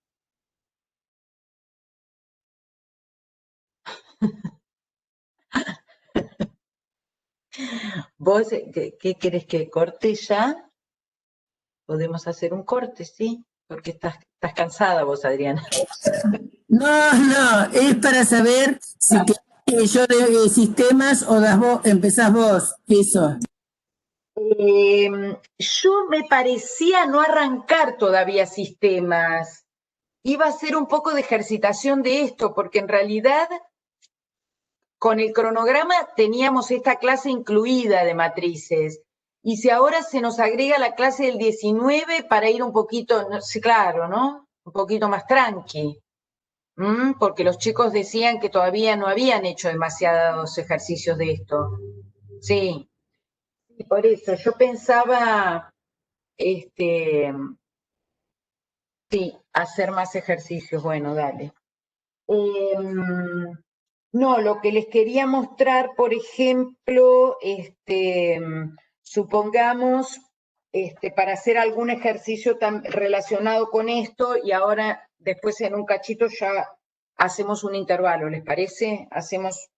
S1: ¿Vos qué querés que corte ya? Podemos hacer un corte, ¿sí? Porque estás cansada vos, Adriana.
S3: No, no, es para saber si yo de sistemas o empezás vos, eso.
S1: Yo me parecía no arrancar todavía sistemas. Iba a hacer un poco de ejercitación de esto, porque en realidad con el cronograma teníamos esta clase incluida de matrices. Y si ahora se nos agrega la clase del 19 para ir un poquito, no sé, claro, ¿no? Un poquito más tranqui. Porque los chicos decían que todavía no habían hecho demasiados ejercicios de esto. Sí, por eso yo pensaba, sí, hacer más ejercicios. Bueno, dale. No, lo que les quería mostrar, por ejemplo, supongamos, para hacer algún ejercicio relacionado con esto, y ahora después en un cachito ya hacemos un intervalo, ¿les parece? Hacemos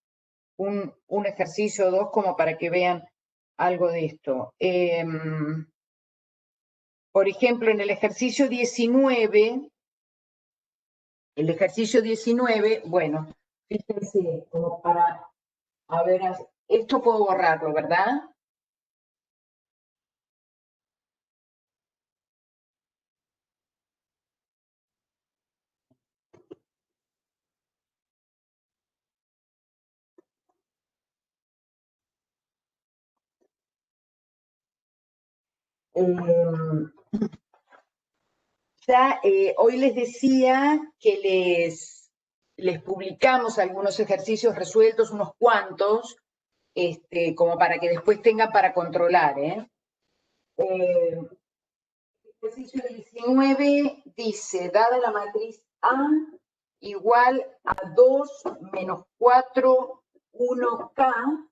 S1: un ejercicio o dos como para que vean algo de esto. Por ejemplo, en el ejercicio 19, bueno, fíjense, como para, a ver, esto puedo borrarlo, ¿verdad? Eh, ya hoy les decía que les publicamos algunos ejercicios resueltos, unos cuantos, como para que después tengan para controlar, ¿eh? Ejercicio 19 dice, dada la matriz A igual a 2 menos 4, 1K,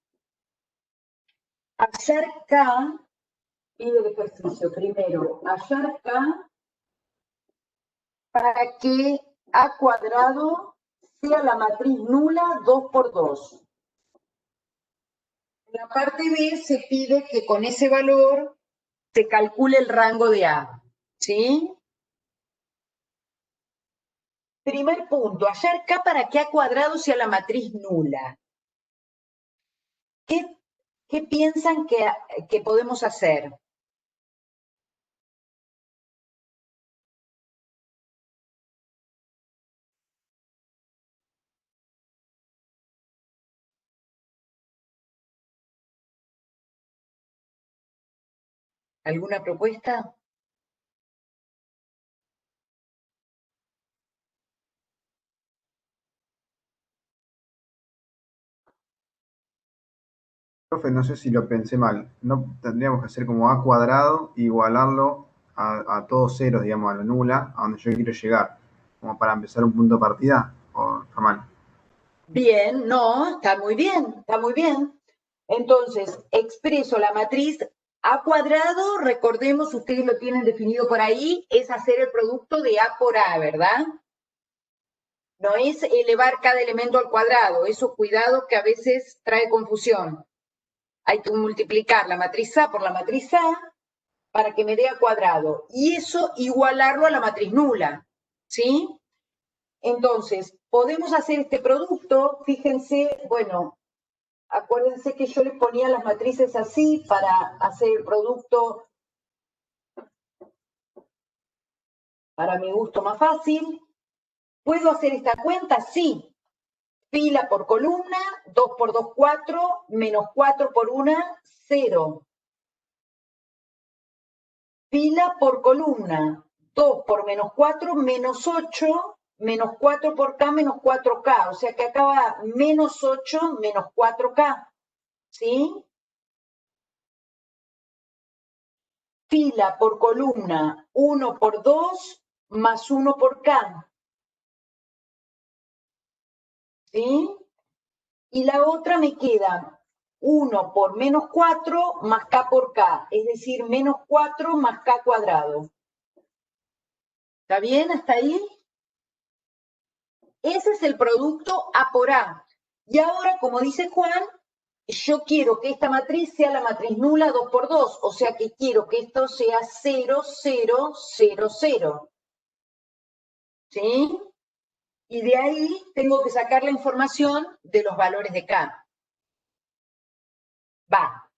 S1: hallar K, pide el ejercicio primero, hallar K para que A cuadrado sea la matriz nula 2 por 2. En la parte B se pide que con ese valor se calcule el rango de A, ¿sí? Primer punto, hallar K para que A cuadrado sea la matriz nula. ¿Qué piensan que podemos hacer? ¿Alguna propuesta?
S2: Profe, no sé si lo pensé mal. ¿No tendríamos que hacer como a cuadrado, igualarlo a todos ceros, digamos, a lo nula, a donde yo quiero llegar, como para empezar un punto de partida? ¿O está mal?
S1: Bien, no, está muy bien, está muy bien. Entonces, expreso la matriz A cuadrado, recordemos, ustedes lo tienen definido por ahí, es hacer el producto de A por A, ¿verdad? No es elevar cada elemento al cuadrado, eso cuidado que a veces trae confusión. Hay que multiplicar la matriz A por la matriz A para que me dé A cuadrado. Y eso igualarlo a la matriz nula, ¿sí? Entonces, podemos hacer este producto, fíjense, bueno, acuérdense que yo les ponía las matrices así para hacer el producto para mi gusto más fácil. ¿Puedo hacer esta cuenta? Sí. Fila por columna, 2 por 2, 4, menos 4 por 1, 0. Fila por columna, 2 por menos 4, menos 8, menos 4 por K, menos 4K. O sea que acá va menos 8, menos 4K. ¿Sí? Fila por columna, 1 por 2, más 1 por K. ¿Sí? Y la otra me queda 1 por menos 4 más K por K, es decir, menos 4 más K cuadrado. ¿Está bien hasta ahí? Ese es el producto A por A. Y ahora, como dice Juan, yo quiero que esta matriz sea la matriz nula 2 por 2, o sea que quiero que esto sea 0, 0, 0, 0. ¿Sí? Y de ahí tengo que sacar la información de los valores de K. Va.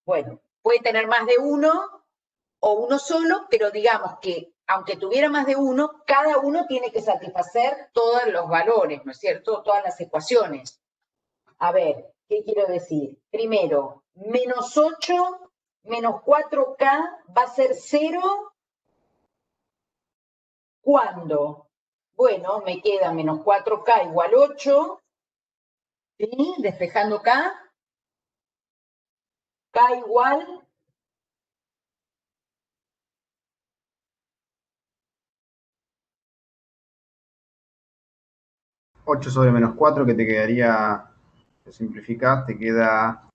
S1: Bueno, puede tener más de uno o uno solo, pero digamos que aunque tuviera más de uno, cada uno tiene que satisfacer todos los valores, ¿no es cierto? Todas las ecuaciones. A ver, ¿qué quiero decir? Primero, menos 8 menos 4K va a ser 0. ¿Cuándo? Bueno, me queda menos 4K igual 8, ¿sí? Despejando K. K igual
S2: 8 sobre menos 4, que te quedaría, te simplificás, te queda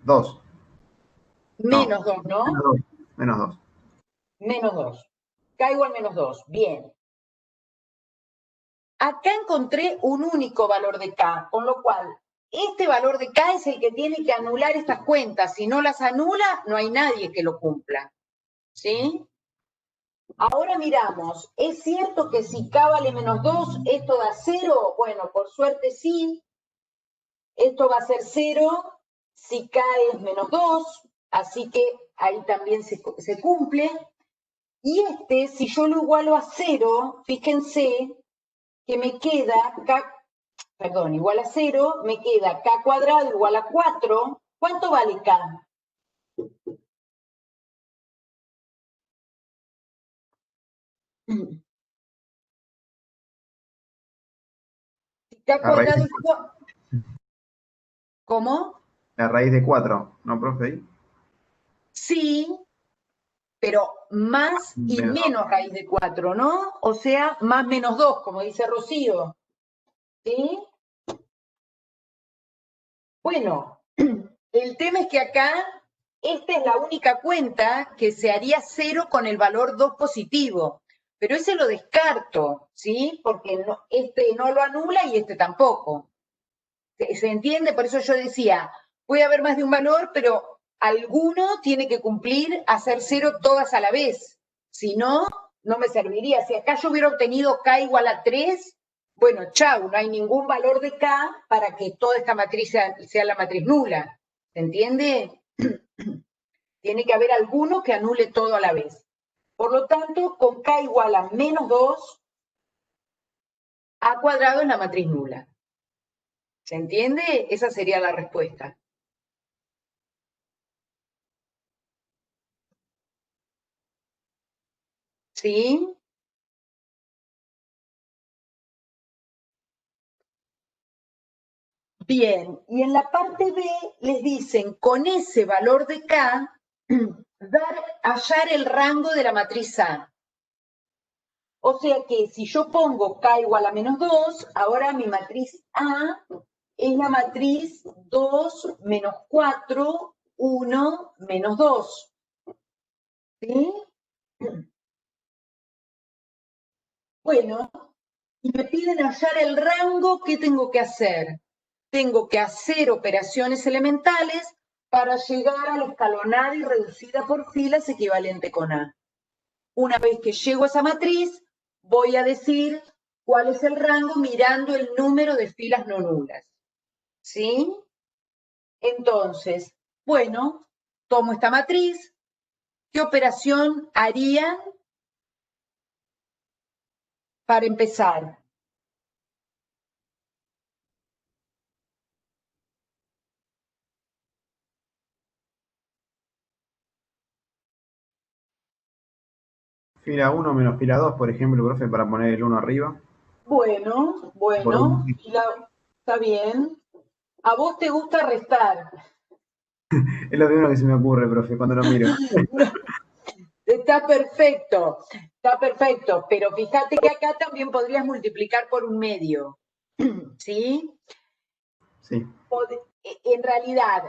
S2: 2. No,
S1: menos 2, ¿no?
S2: menos 2. Menos 2.
S1: Menos 2. K igual menos 2. Bien. Acá encontré un único valor de K, con lo cual este valor de K es el que tiene que anular estas cuentas. Si no las anula, no hay nadie que lo cumpla. ¿Sí? Ahora miramos, ¿es cierto que si K vale menos 2, esto da 0? Bueno, por suerte sí. Esto va a ser 0 si K es menos 2, así que ahí también se cumple. Y si yo lo igualo a 0, fíjense que me queda K, perdón, igual a 0, me queda K cuadrado igual a 4. ¿Cuánto vale K? K
S2: La raíz,
S1: cuadrado es 4. ¿Cómo?
S2: la raíz de 4, ¿no, profe? Ahí.
S1: Sí, pero más y
S2: Menos 2.
S1: menos raíz de 4, ¿no? O sea, más menos 2, como dice Rocío. ¿Sí? Bueno, el tema es que acá, esta es la única cuenta que se haría 0 con el valor 2 positivo. Pero ese lo descarto, ¿sí? Porque no, este no lo anula y este tampoco. ¿Se entiende? Por eso yo decía, puede haber más de un valor, pero alguno tiene que cumplir hacer 0 todas a la vez. Si no, no me serviría. Si acá yo hubiera obtenido K igual a 3, bueno, chau, no hay ningún valor de K para que toda esta matriz sea la matriz nula. ¿Se entiende? Tiene que haber alguno que anule todo a la vez. Por lo tanto, con K igual a menos 2, A cuadrado es la matriz nula. ¿Se entiende? Esa sería la respuesta. ¿Sí? Bien, y en la parte B les dicen, con ese valor de K, hallar el rango de la matriz A. O sea que si yo pongo K igual a menos 2, ahora mi matriz A es la matriz 2 menos 4, 1 menos 2. ¿Sí? Bueno, y me piden hallar el rango, ¿qué tengo que hacer? Tengo que hacer operaciones elementales para llegar a la escalonada y reducida por filas equivalente con A. Una vez que llego a esa matriz, voy a decir cuál es el rango mirando el número de filas no nulas. ¿Sí? Entonces, bueno, tomo esta matriz. ¿Qué operación harían para empezar?
S2: Fila 1 menos fila 2, por ejemplo, profe, para poner el 1 arriba.
S1: Bueno,
S2: Por un...
S1: está bien. ¿A vos te gusta restar?
S2: Es lo primero que se me ocurre, profe, cuando lo miro.
S1: Está perfecto, pero fíjate que acá también podrías multiplicar por un medio, ¿sí?
S2: Sí.
S1: En realidad,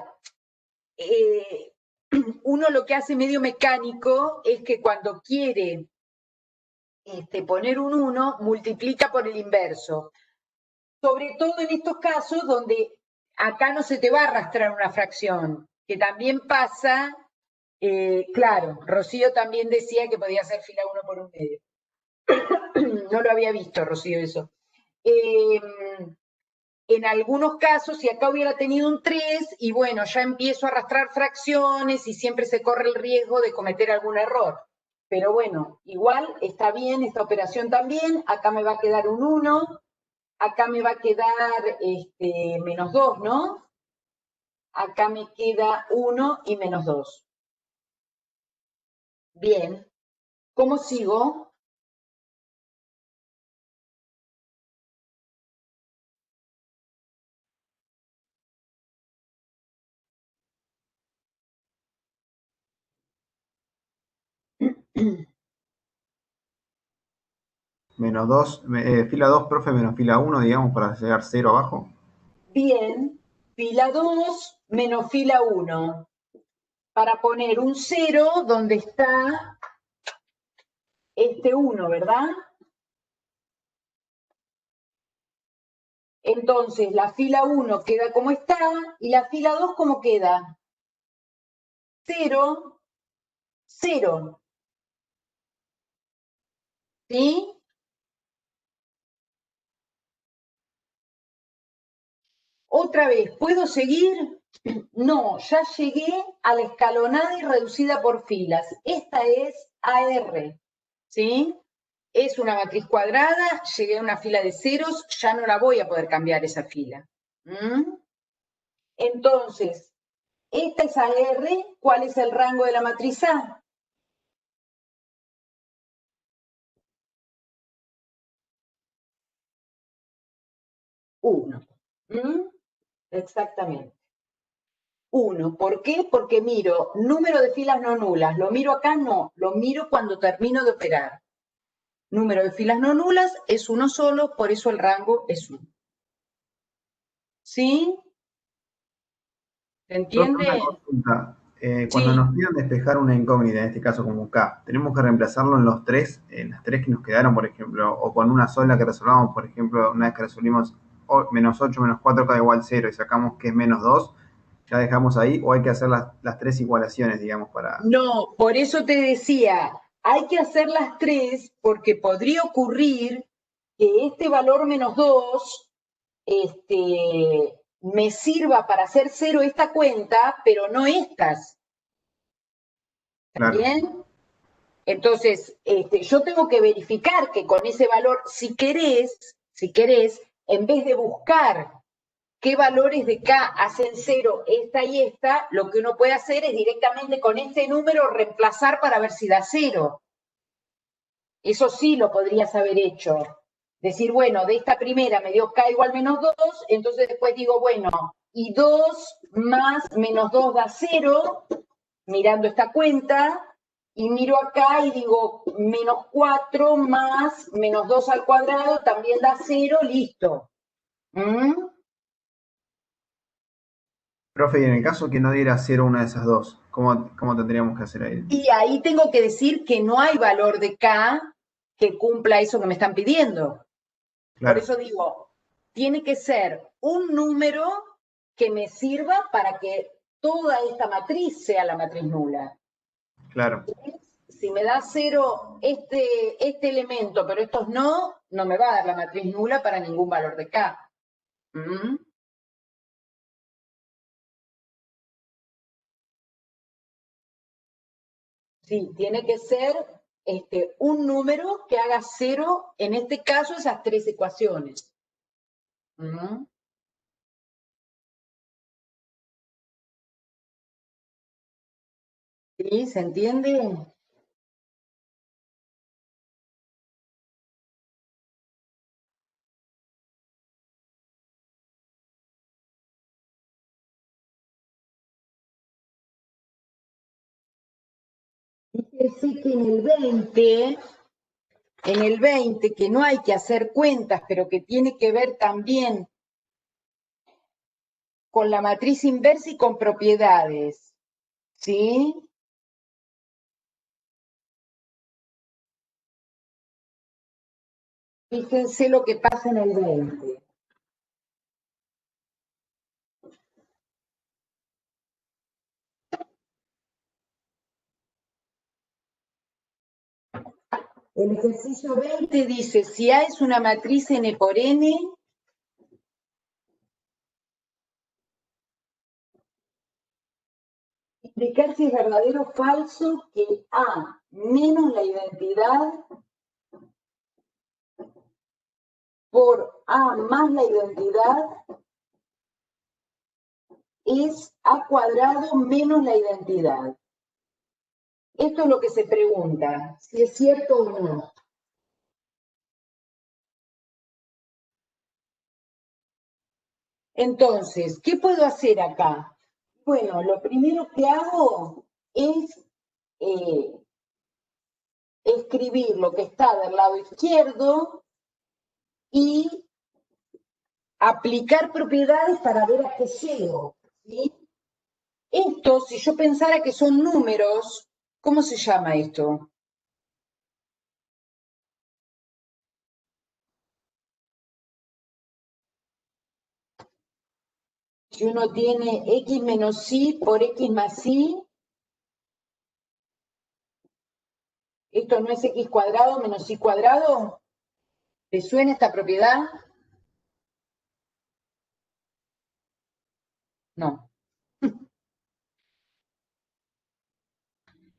S1: uno lo que hace medio mecánico es que cuando quiere poner un 1, multiplica por el inverso. Sobre todo en estos casos donde acá no se te va a arrastrar una fracción, que también pasa, claro, Rocío también decía que podía hacer fila 1 por un medio. No lo había visto, Rocío, eso. En algunos casos, si acá hubiera tenido un 3, y bueno, ya empiezo a arrastrar fracciones y siempre se corre el riesgo de cometer algún error. Pero bueno, igual está bien esta operación también. Acá me va a quedar un 1, acá me va a quedar menos 2, ¿no? Acá me queda 1 y menos 2. Bien. ¿Cómo sigo?
S2: Menos 2, fila 2, profe, menos fila 1, digamos, para llegar 0 abajo.
S1: Bien. Fila 2 menos fila 1. Para poner un 0 donde está este 1, ¿verdad? Entonces, la fila 1 queda como está y la fila 2 ¿cómo queda? 0, 0. ¿Sí? Otra vez, ¿puedo seguir? No, ya llegué a la escalonada y reducida por filas. Esta es AR, ¿sí? Es una matriz cuadrada, llegué a una fila de ceros, ya no la voy a poder cambiar esa fila. Entonces, esta es AR, ¿cuál es el rango de la matriz A? 1. Exactamente. 1. ¿Por qué? Porque miro número de filas no nulas. ¿Lo miro acá? No. Lo miro cuando termino de operar. Número de filas no nulas es uno solo, por eso el rango es 1. ¿Sí? ¿Se
S2: Profe,
S1: entiende?
S2: una consulta. Cuando
S1: Sí.
S2: nos pidan despejar una incógnita, en este caso como K, ¿tenemos que reemplazarlo en los tres, en las tres que nos quedaron, por ejemplo, o con una sola que resolvamos, por ejemplo, una vez que resolvimos menos 8 menos 4 K igual 0 y sacamos que es menos 2, ya dejamos ahí, o hay que hacer las tres igualaciones, digamos, para...
S1: No, por eso te decía, hay que hacer las tres porque podría ocurrir que este valor menos 2 me sirva para hacer cero esta cuenta, pero no estas. ¿Está
S2: Claro,
S1: bien? Entonces, yo tengo que verificar que con ese valor, si querés, en vez de buscar qué valores de K hacen cero esta y esta, lo que uno puede hacer es directamente con este número reemplazar para ver si da cero. Eso sí lo podrías haber hecho. Decir, bueno, de esta primera me dio K igual menos 2, entonces después digo, bueno, y 2 más menos 2 da 0, mirando esta cuenta, y miro acá y digo, menos 4 más menos 2 al cuadrado también da 0, listo.
S2: Profe, y en el caso que no diera 0 una de esas dos, ¿cómo tendríamos que hacer ahí?
S1: Y ahí tengo que decir que no hay valor de K que cumpla eso que me están pidiendo.
S2: Claro.
S1: Por eso digo, tiene que ser un número que me sirva para que toda esta matriz sea la matriz nula.
S2: Claro.
S1: Si me da 0 este elemento, pero estos no me va a dar la matriz nula para ningún valor de K. Sí, tiene que ser un número que haga 0, en este caso, esas 3 ecuaciones. ¿Sí? ¿Se entiende? Fíjense que en el 20, que no hay que hacer cuentas, pero que tiene que ver también con la matriz inversa y con propiedades, ¿sí? Fíjense lo que pasa en el 20. El ejercicio 20 dice, si A es una matriz n por n, explicar si es verdadero o falso que A menos la identidad por A más la identidad es A cuadrado menos la identidad. Esto es lo que se pregunta, si es cierto o no. Entonces, ¿qué puedo hacer acá? Bueno, lo primero que hago es escribir lo que está del lado izquierdo y aplicar propiedades para ver a qué llego, ¿sí? Esto, si yo pensara que son números, ¿cómo se llama esto? Si uno tiene x menos y por x más y, ¿esto no es x cuadrado menos y cuadrado? ¿Te suena esta propiedad? No.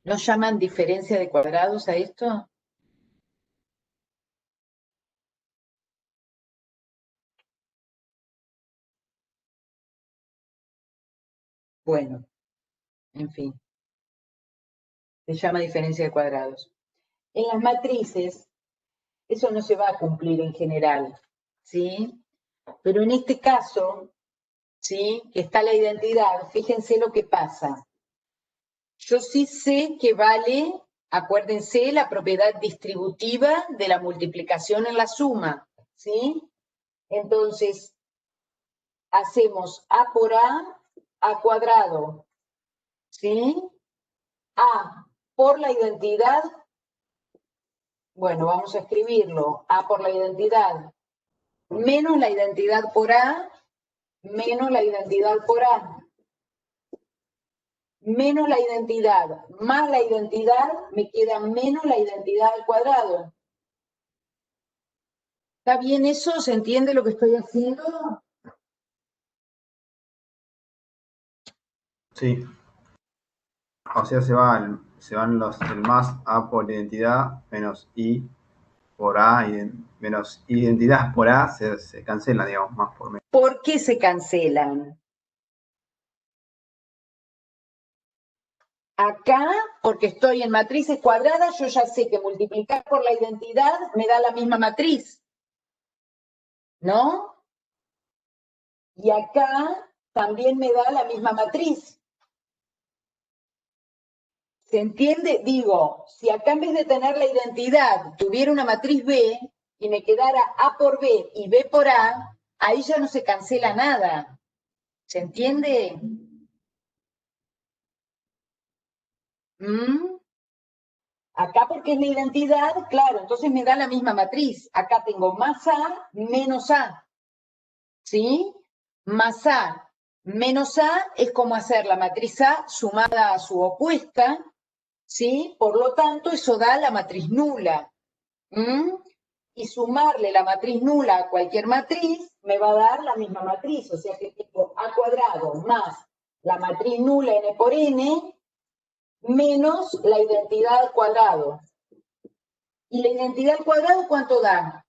S1: ¿No llaman diferencia de cuadrados a esto? Bueno, en fin. Se llama diferencia de cuadrados. En las matrices, eso no se va a cumplir en general, ¿sí? Pero en este caso, ¿sí? Que está la identidad, fíjense lo que pasa. Yo sí sé que vale, acuérdense, la propiedad distributiva de la multiplicación en la suma, ¿sí? Entonces, hacemos A por A cuadrado, ¿sí? A por la identidad, bueno, vamos a escribirlo, A por la identidad, menos la identidad por A, menos la identidad por A, menos la identidad, más la identidad, me queda menos la identidad al cuadrado. ¿Está bien eso? ¿Se entiende lo que estoy haciendo?
S2: Sí. O sea, se van el más A por identidad menos I por A y menos identidad por A se cancela, digamos, más por menos.
S1: ¿Por qué se cancelan? Acá, porque estoy en matrices cuadradas, yo ya sé que multiplicar por la identidad me da la misma matriz, ¿no? Y acá también me da la misma matriz. ¿Se entiende? Digo, si acá en vez de tener la identidad tuviera una matriz B y me quedara A por B y B por A, ahí ya no se cancela nada. ¿Se entiende? ¿Mm? Acá porque es la identidad, claro, entonces me da la misma matriz. Acá tengo más A menos A, ¿sí? Más A menos A es como hacer la matriz A sumada a su opuesta, ¿sí? Por lo tanto, eso da la matriz nula. ¿Mm? Y sumarle la matriz nula a cualquier matriz me va a dar la misma matriz. O sea que tengo A cuadrado más la matriz nula n por n menos la identidad al cuadrado. ¿Y la identidad al cuadrado cuánto da?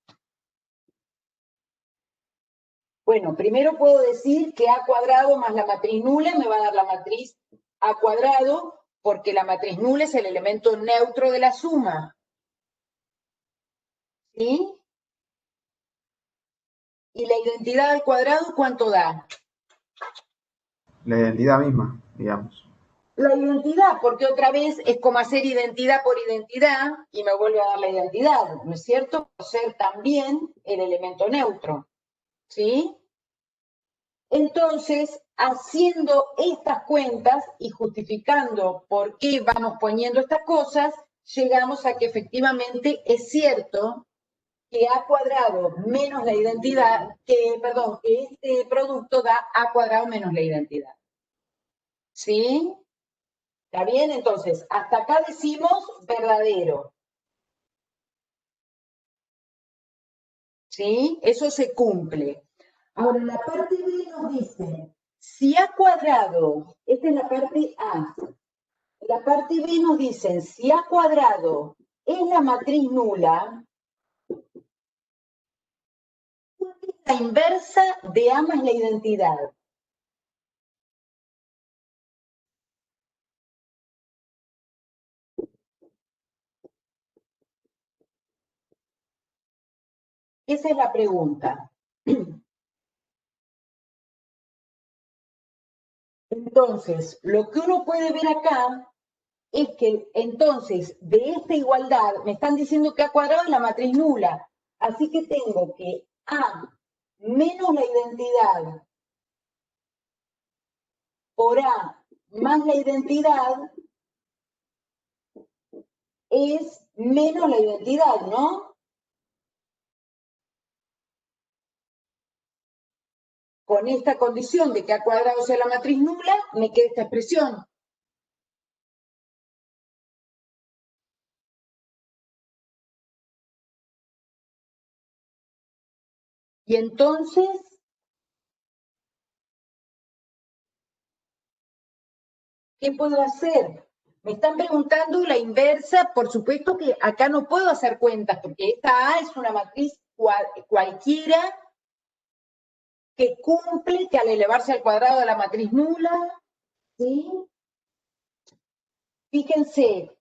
S1: Bueno, primero puedo decir que A cuadrado más la matriz nula me va a dar la matriz A cuadrado, porque la matriz nula es el elemento neutro de la suma. ¿Sí? ¿Y la identidad al cuadrado cuánto da?
S2: La identidad misma, digamos.
S1: La identidad, porque otra vez es como hacer identidad por identidad y me vuelve a dar la identidad, ¿no es cierto? Por ser también el elemento neutro, ¿sí? Entonces, haciendo estas cuentas y justificando por qué vamos poniendo estas cosas, llegamos a que efectivamente es cierto que A cuadrado menos la identidad, perdón, que este producto da A cuadrado menos la identidad, ¿sí? ¿Está bien? Entonces, hasta acá decimos verdadero. ¿Sí? Eso se cumple. Ahora, la parte B nos dice, si A cuadrado, esta es la parte A, la parte B nos dice, si A cuadrado es la matriz nula, ¿cuál es la inversa de A más la identidad? Esa es la pregunta. Entonces, lo que uno puede ver acá es que entonces de esta igualdad me están diciendo que A cuadrado es la matriz nula. Así que tengo que A menos la identidad por A más la identidad es menos la identidad, ¿no? Con esta condición de que A cuadrado sea la matriz nula, me queda esta expresión. Y entonces, ¿qué puedo hacer? Me están preguntando la inversa, por supuesto que acá no puedo hacer cuentas, porque esta A es una matriz cualquiera que cumple que al elevarse al cuadrado de la matriz nula, ¿sí? Fíjense,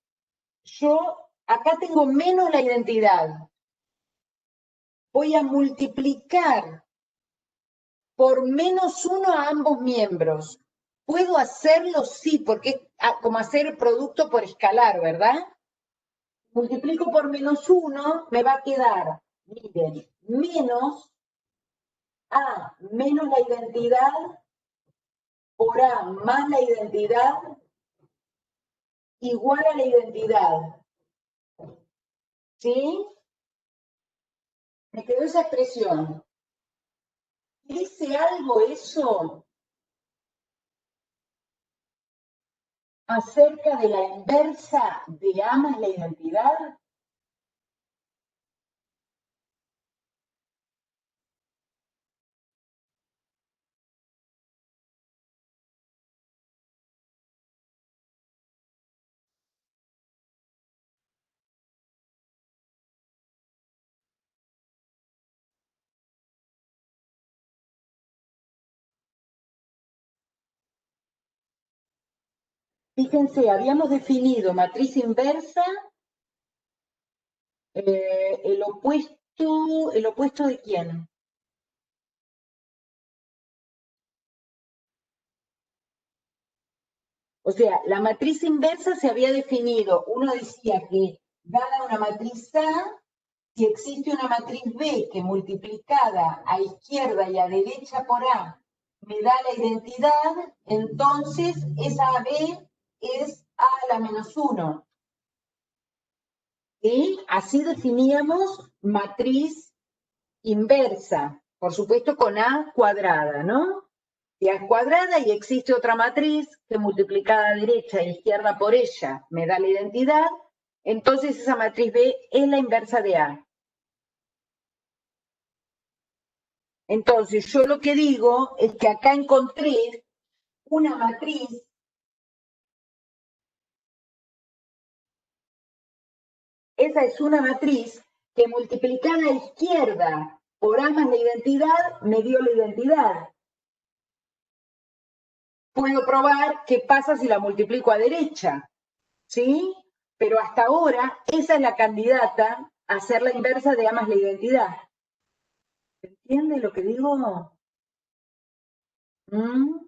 S1: yo acá tengo menos la identidad. Voy a multiplicar por menos 1 a ambos miembros. ¿Puedo hacerlo? Sí, porque es como hacer el producto por escalar, ¿verdad? Multiplico por menos 1, me va a quedar, miren, menos A menos la identidad por A más la identidad igual a la identidad. ¿Sí? Me quedó esa expresión. ¿Dice algo eso acerca de la inversa de A más la identidad? Fíjense, habíamos definido matriz inversa, el opuesto de quién. O sea, la matriz inversa se había definido, uno decía que dada una matriz A, si existe una matriz B que multiplicada a izquierda y a derecha por A me da la identidad, entonces esa B es A a la menos 1. ¿Sí? Así definíamos matriz inversa, por supuesto con A cuadrada, ¿no? Si A es cuadrada y existe otra matriz que multiplicada a derecha e izquierda por ella me da la identidad, entonces esa matriz B es la inversa de A. Entonces yo lo que digo es que acá encontré una matriz esa es una matriz que multiplicada a izquierda por A más la identidad me dio la identidad. Puedo probar qué pasa si la multiplico a derecha, ¿sí? Pero hasta ahora esa es la candidata a ser la inversa de A más la identidad. ¿Se entiende lo que digo? ¿Mm?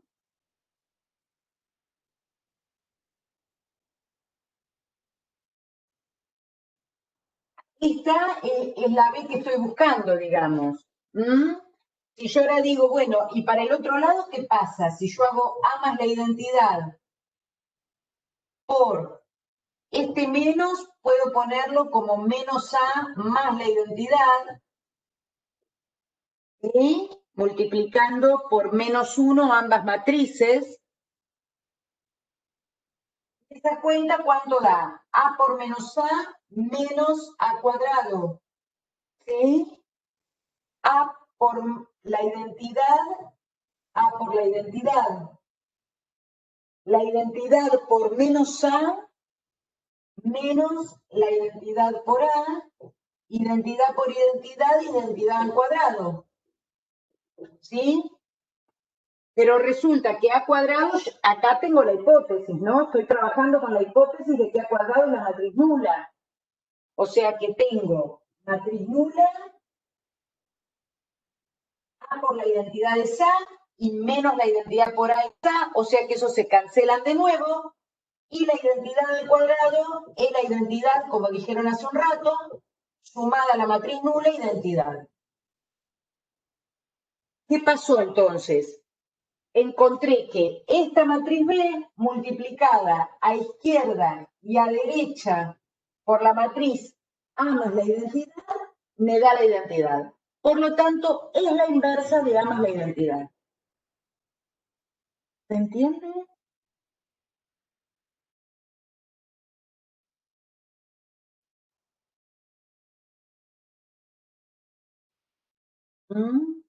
S1: Esta es la B que estoy buscando, digamos. ¿Mm? Si yo ahora digo, bueno, y para el otro lado, ¿qué pasa? Si yo hago A más la identidad por este menos, puedo ponerlo como menos A más la identidad, y multiplicando por menos 1 ambas matrices. ¿Esta cuenta cuánto da? A por menos A menos A cuadrado. ¿Sí? A por la identidad, A por la identidad. La identidad por menos A menos la identidad por A, identidad por identidad, identidad al cuadrado. ¿Sí? Pero resulta que A cuadrado, acá tengo la hipótesis, ¿no? Estoy trabajando con la hipótesis de que A cuadrado es la matriz nula. O sea que tengo matriz nula, A por la identidad de A y menos la identidad por A es A, o sea que esos se cancelan de nuevo, y la identidad del cuadrado es la identidad, como dijeron hace un rato, sumada a la matriz nula, identidad. ¿Qué pasó entonces? Encontré que esta matriz B multiplicada a izquierda y a derecha por la matriz A más la identidad me da la identidad. Por lo tanto, es la inversa de A más la identidad. ¿Se entiende? ¿Mm?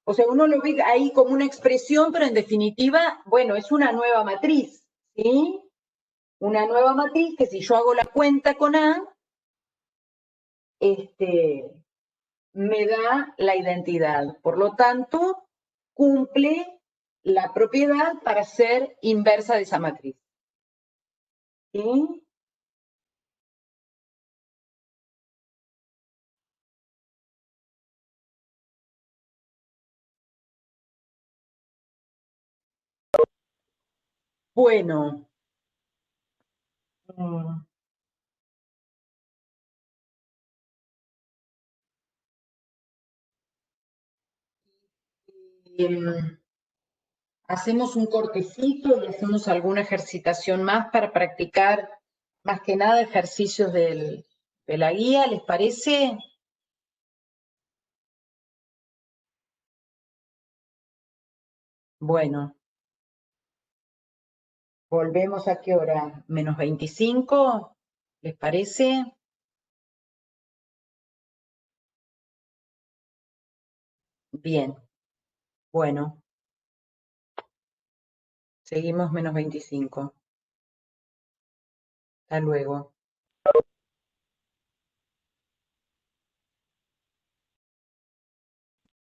S1: O sea, uno lo ve ahí como una expresión, pero en definitiva, bueno, es una nueva matriz, ¿sí? Una nueva matriz que si yo hago la cuenta con A, me da la identidad. Por lo tanto, cumple la propiedad para ser inversa de esa matriz. ¿Sí? Bueno. Hacemos un cortecito y hacemos alguna ejercitación más para practicar más que nada ejercicios de la guía, ¿les parece? Bueno, volvemos a qué hora, menos 25, ¿les parece? Bien, bueno, seguimos menos 25. Hasta luego.